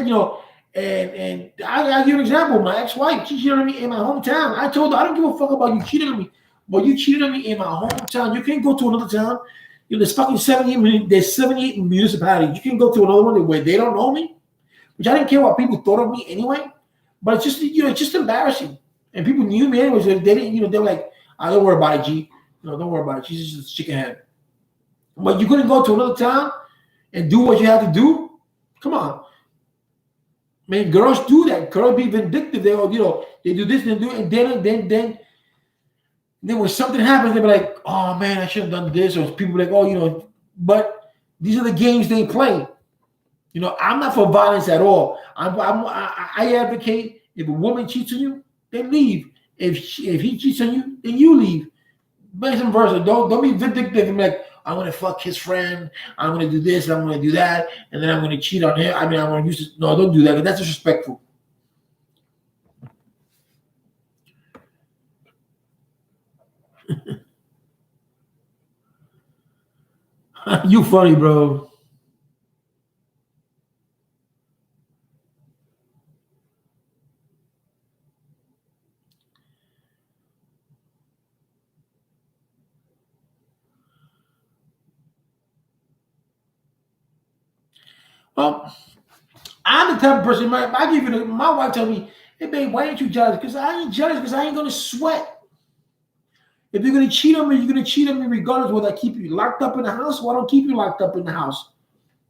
and I give an example. My ex-wife, she cheated on me in my hometown. I told her, I don't give a fuck about you cheating on me, but you cheated on me in my hometown. You can't go to another town. There's fucking 78 municipalities. You can go to another one where they don't know me, which I didn't care what people thought of me anyway. But it's just embarrassing. And people knew me anyways. They didn't, they were like, don't worry about it, G. No, don't worry about it. She's just a chicken head. But you couldn't go to another town and do what you had to do. Come on. Man, girls do that. Girls be vindictive. They do this and do it, and then when something happens, they be like, "Oh man, I should have done this." Or people be like, "Oh, But these are the games they play. I'm not for violence at all. I advocate if a woman cheats on you, then leave. If he cheats on you, then you leave. Vice versa. Don't be vindictive and be like, I'm gonna fuck his friend. I'm gonna do this. I'm gonna do that, and then I'm gonna cheat on him. I mean, I'm gonna use this. No, don't do that. That's disrespectful. You funny, bro. Well, I'm the type of person. My wife tell me, "Hey, babe, why ain't you jealous?" Because I ain't jealous because I ain't gonna sweat. If you're gonna cheat on me, you're gonna cheat on me regardless whether I keep you locked up in the house or I don't keep you locked up in the house.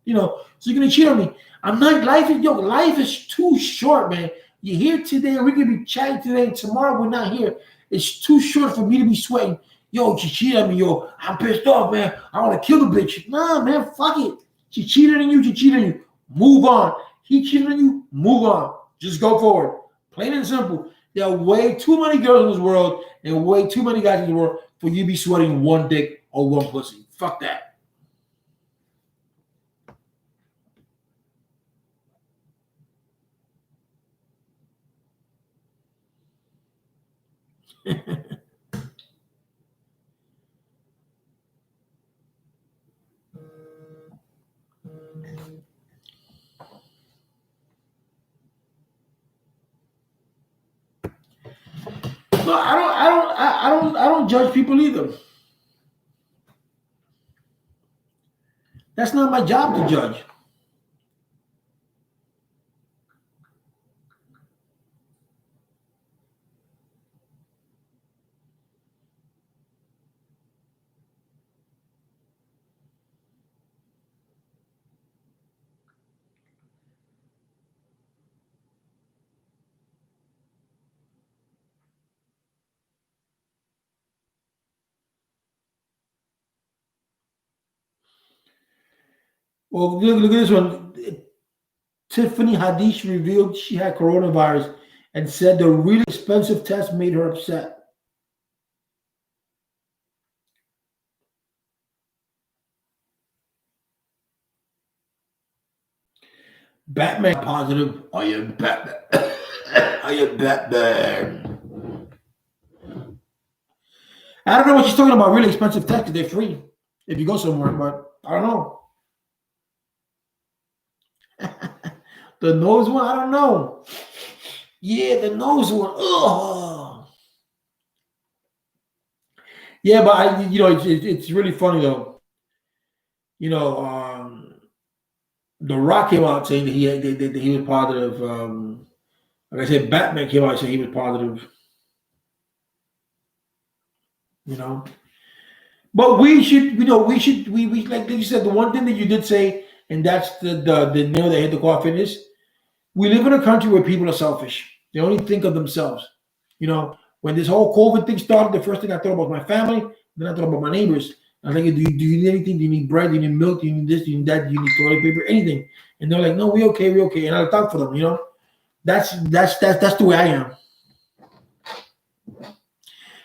So you're gonna cheat on me. I'm not life is too short, man. You're here today, we could be chatting today, and tomorrow we're not here. It's too short for me to be sweating. Yo, she cheated on me, yo. I'm pissed off, man. I want to kill the bitch. Nah, man, fuck it. She cheated on you, Move on. He cheated on you, move on. Just go forward. Plain and simple. There are way too many girls in this world and way too many guys in the world for you to be sweating one dick or one pussy. Fuck that. No, I don't judge people either. That's not my job to judge. Well, look at this one. Tiffany Haddish revealed she had coronavirus and said the really expensive test made her upset. Batman positive. Are you Batman? Are you Batman? I don't know what she's talking about. Really expensive tests. 'Cause they're free if you go somewhere, but I don't know. The nose one, I don't know. Yeah, the nose one. Ugh. Yeah, but it's really funny though. You know, um, The Rock came out saying that that he was positive. Like I said, Batman came out and said he was positive. You know, but we should, we like you said, the one thing that you did say, and that's the nail that hit the coffin is we live in a country where people are selfish. They only think of themselves. When this whole COVID thing started, the first thing I thought about was my family. Then I thought about my neighbors. I think, do you need anything? Do you need bread? Do you need milk? Do you need this? Do you need that? Do you need toilet paper? Anything? And they're like, no, we okay, we okay. And I thought for them. That's the way I am.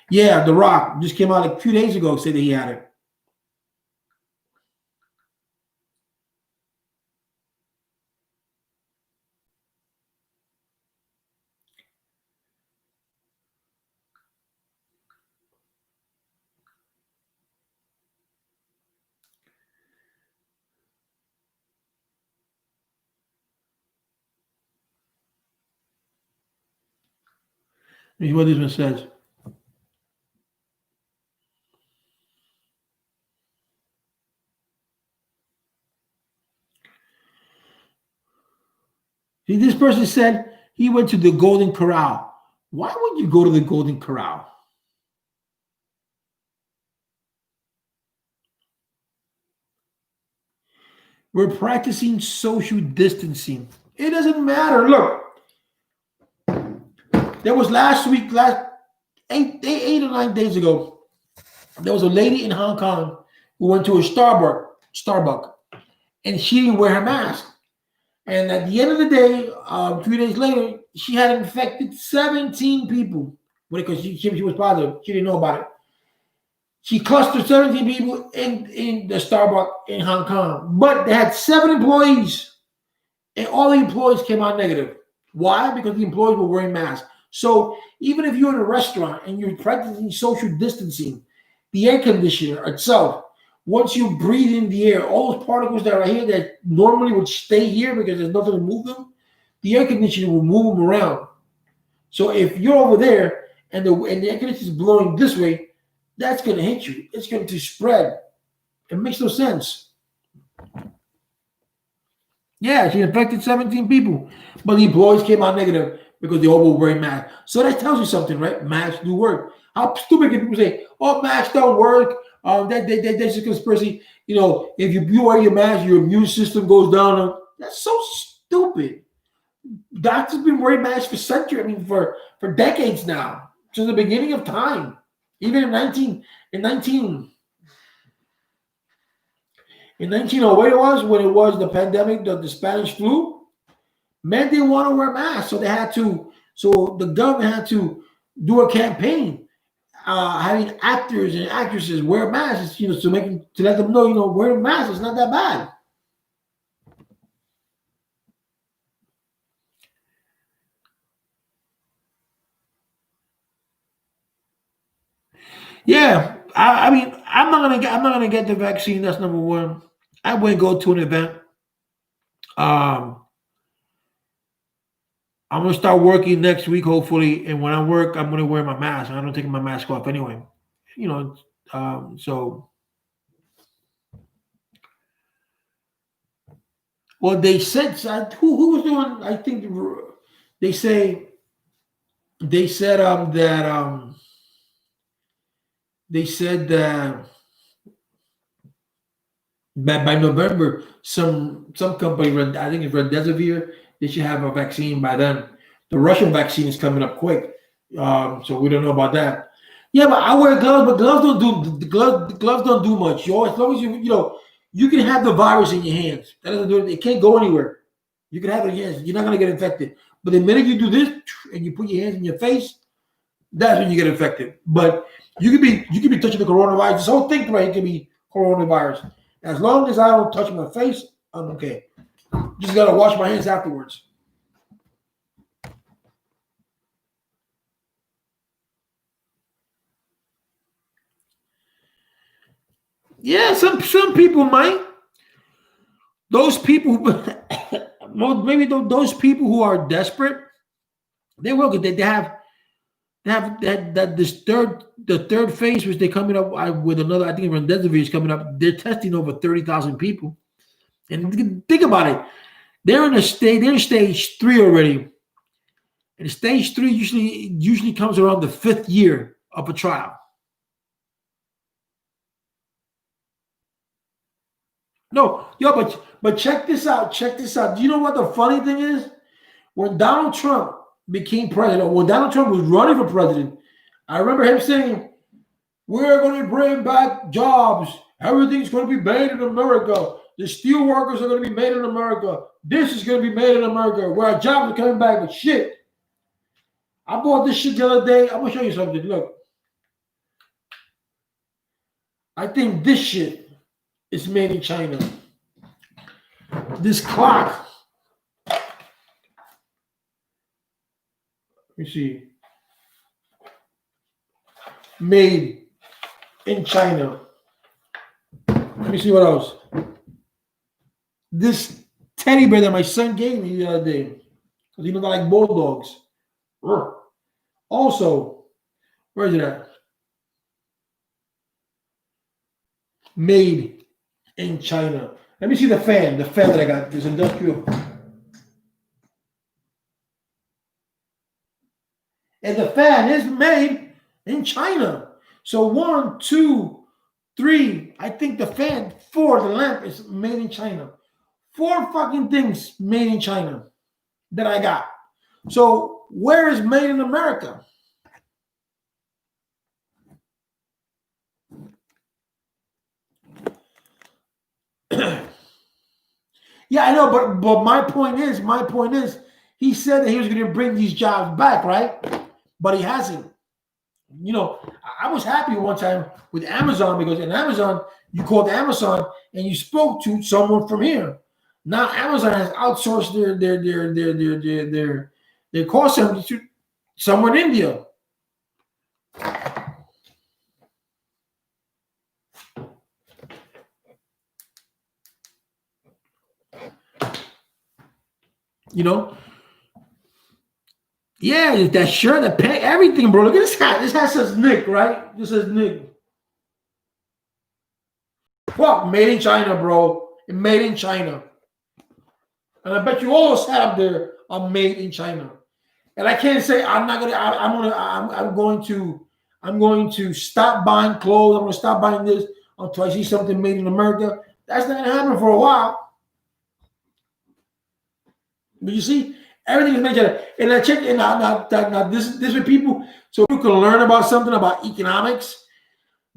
Yeah, The Rock just came out like a few days ago, said that he had it. This is what this one says. See, this person said he went to the Golden Corral. Why would you go to the Golden Corral? We're practicing social distancing. It doesn't matter. Look, there was last 8 or 9 days ago, there was a lady in Hong Kong who went to a Starbucks, and she didn't wear her mask. And at the end of the day, 3 days later, she had infected 17 people. Because she was positive. She didn't know about it. She clustered 17 people in the Starbucks in Hong Kong. But they had 7 employees. And all the employees came out negative. Why? Because the employees were wearing masks. So even if you're in a restaurant and you're practicing social distancing, the air conditioner itself, once you breathe in the air, all those particles that are here that normally would stay here because there's nothing to move them, the air conditioner will move them around. So if you're over there and the air conditioner is blowing this way, that's going to hit you. It's going to spread. It makes no sense. Yeah, she infected 17 people, but the employees came out negative because they all were wearing masks. So that tells you something, right? Masks do work. How stupid can people say, "Oh, masks don't work"? That's a conspiracy. If you wear your mask, your immune system goes down. That's so stupid. Doctors have been wearing masks for centuries. I mean, for decades now, since the beginning of time. Even in 1908 it was when it was the pandemic, the Spanish flu. Men didn't want to wear masks, so the government had to do a campaign, having actors and actresses wear masks, to let them know, wearing masks is not that bad. Yeah, I mean, I'm not gonna get the vaccine. That's number one. I wouldn't go to an event. Um, I'm gonna start working next week, hopefully. And when I work, I'm gonna wear my mask. I don't take my mask off anyway. You know, so well, they said who was doing. I think they say they said that they said that by November, some company, I think it's Remdesivir, they should have a vaccine by then. The Russian vaccine is coming up quick, so we don't know about that. Yeah, but I wear gloves, but gloves don't do the gloves don't do much. As long as you can have the virus in your hands. That doesn't do it. It can't go anywhere. You can have it in your hands. You're not gonna get infected. But the minute you do this and you put your hands in your face, that's when you get infected. But you could be touching the coronavirus. This whole thing right, it could be coronavirus. As long as I don't touch my face, I'm okay. Just gotta wash my hands afterwards. Yeah, some people might. Those people, maybe those people who are desperate, they will. They have that this third phase, which they're coming up with another. I think Remdesivir is coming up. They're testing over 30,000 people. And think about it. They're in stage 3 already. And stage 3 usually comes around the 5th year of a trial. No, yo, but check this out. Check this out. Do you know what the funny thing is? When Donald Trump became president, or when Donald Trump was running for president, I remember him saying, "We're going to bring back jobs. Everything's going to be made in America. The steel workers are going to be made in America. This is going to be made in America. Where our jobs are coming back." But shit, I bought this shit the other day. I'm gonna show you something. Look, I think this shit is made in China. This clock. Let me see. Made in China. Let me see what else. This teddy bear that my son gave me the other day. Because he knows I like bulldogs. Also, where is it at? Made in China. Let me see the fan. The fan that I got. This industrial. And the fan is made in China. So 1, 2, 3. I think the fan 4, the lamp is made in China. 4 fucking things made in China that I got. So where is made in America? Yeah, I know, but my point is, he said that he was going to bring these jobs back, right? But he hasn't. You know, I was happy one time with Amazon because in Amazon, you called Amazon and you spoke to someone from here. Now Amazon has outsourced their call center to somewhere in India. You know, yeah, that shirt, the pant, everything, bro. Look at this hat. This hat says Nick, right? This says Nick. Fuck, made in China, bro. Made in China. And I bet you all those hat up there are made in China. And I can't say I'm not gonna. I'm going to stop buying clothes. I'm going to stop buying this until I see something made in America. That's not going to happen for a while. But you see, everything is made in China. And I check. And now this is people. So you can learn about something about economics.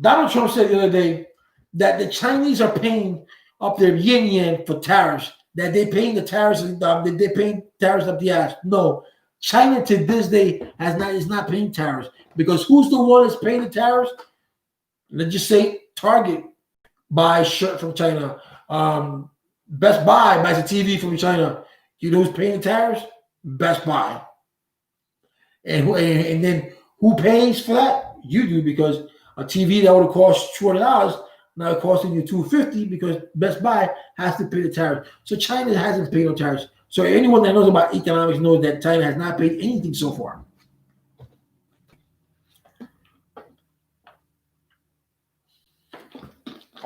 Donald Trump said the other day that the Chinese are paying up their yin for tariffs. That they're paying the tariffs. They're paying tariffs up the ass. No. China to this day is not paying tariffs because who's the one that's paying the tariffs? Let's just say Target buys shirt from China. Best Buy buys a TV from China. You know who's paying the tariffs? Best Buy. And then who pays for that? You do because a TV that would have cost $200 now it's costing you $250 because Best Buy has to pay the tariff. So China hasn't paid no tariffs. So anyone that knows about economics knows that China has not paid anything so far.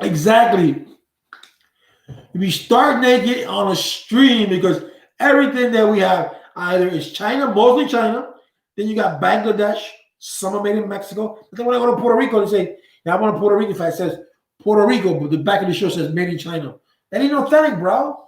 Exactly. We start naked on a stream because everything that we have either is China, mostly China. Then you got Bangladesh, some are made in Mexico. But then when I go to Puerto Rico, they say, yeah, I want to Puerto Rico. If it says Puerto Rico, but the back of the show says made in China. That ain't authentic, bro.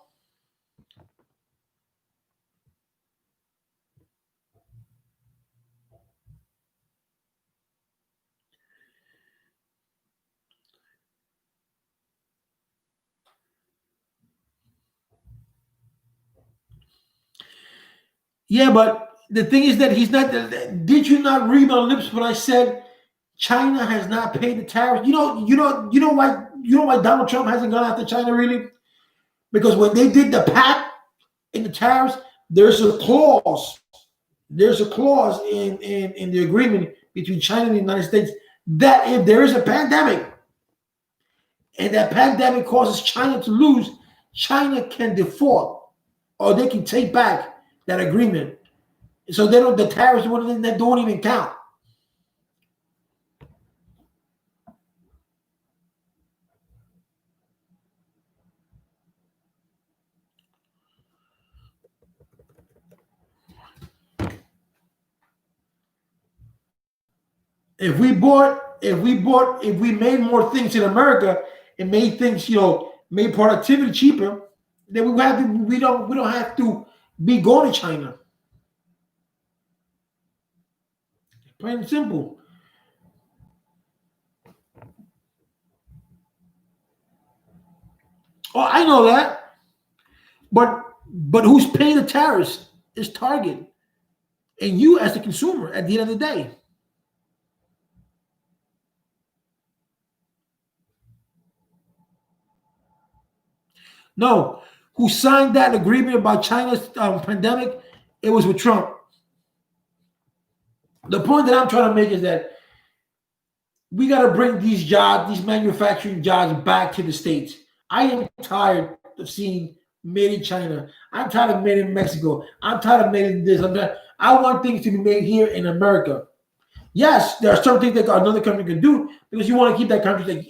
Yeah, but the thing is that he's not. Did you not read my lips when I said China has not paid the tariffs? You know why Donald Trump hasn't gone after China really? Because when they did the pact in the tariffs, there's a clause. There's a clause in the agreement between China and the United States that if there is a pandemic and that pandemic causes China to lose, China can default or they can take back that agreement. So they don't. The tariffs they don't even count. If we made more things in America and made things, made productivity cheaper, then we don't have to be going to China. Plain and simple. Oh, I know that, but who's paying the tariffs is Target and you as the consumer at the end of the day. No, who signed that agreement about China's pandemic? It was with Trump. The point that I'm trying to make is that we got to bring these jobs, these manufacturing jobs, back to the states. I am tired of seeing made in China. I'm tired of made in Mexico. I'm tired of made in this. I want things to be made here in America. Yes, there are some things that another country can do because you want to keep that country's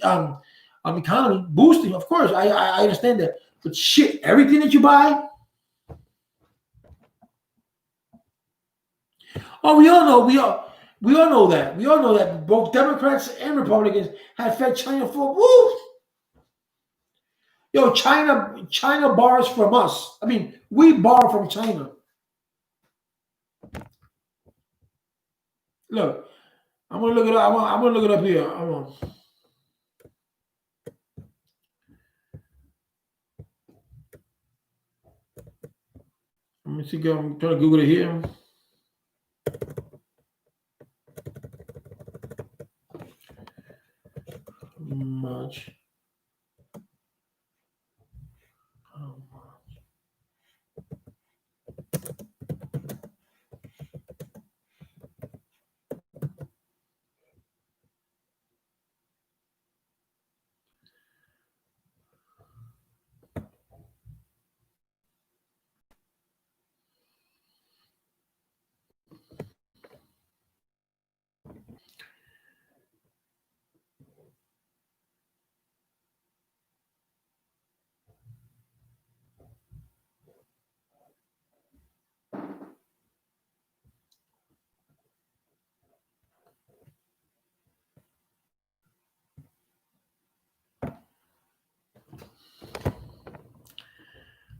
economy boosting. Of course, I understand that. But shit, everything that you buy. Oh, we all know that. We all know that both Democrats and Republicans have fed China for woo. Yo, China borrows from us. I mean, we borrow from China. Look, I'm gonna look it up. I'm gonna look it up here. Let me see. I'm trying to Google it here. Much. How much?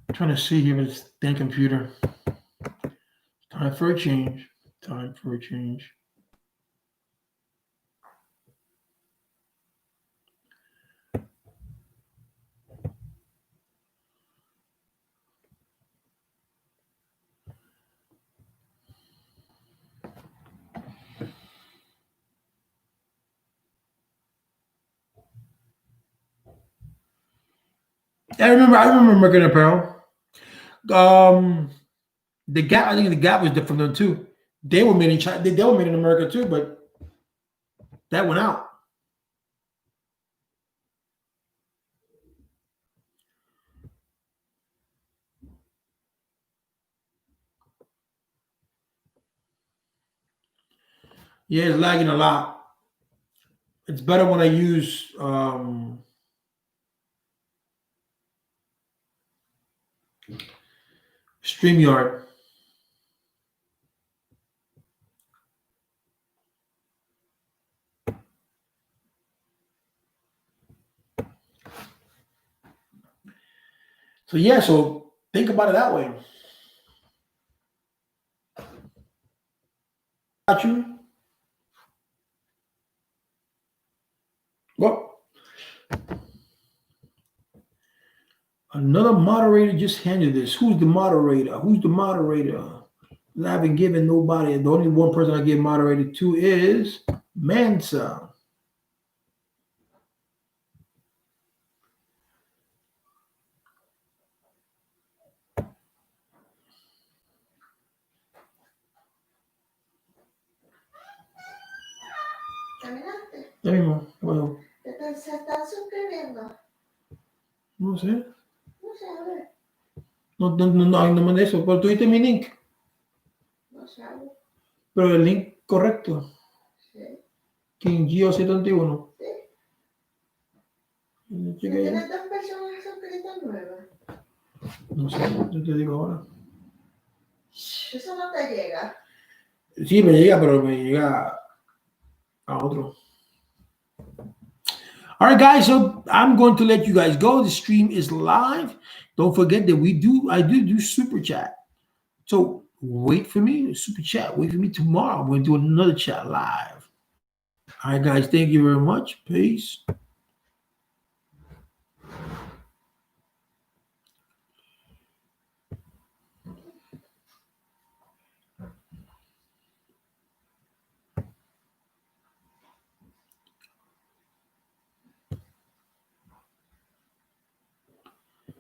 I'm trying to see here with this dang computer. Time for a change. Time for a change. I remember American Apparel. Um, the Gap. I think the Gap was different from them too. They were made in China. They were made in America too, but that went out. Yeah, it's lagging a lot. It's better when I use StreamYard. So yeah, so think about it that way. Got you. Well, another moderator just handed this. Who's the moderator? Who's the moderator? I haven't given nobody. The only one person I give moderator to is Mansa.
Caminaste.
Ya mismo. Bueno,
Se están suscribiendo.
no sé.
No sé, a ver.
No mandé eso. Pero tuviste mi link.
No sé, a ver.
Pero el link correcto.
Sí.
King Gio 71.
Sí.
Cheque ahí.
¿Tienes dos personas suscritas nuevas?
No sé, yo te digo ahora.
Eso no te llega.
Sí, me llega, pero me llega a otro. All right, guys. So I'm going to let you guys go. The stream is live. Don't forget that I do super chat. So wait for me, super chat. Wait for me tomorrow. I'm going to do another chat live. All right, guys. Thank you very much. Peace.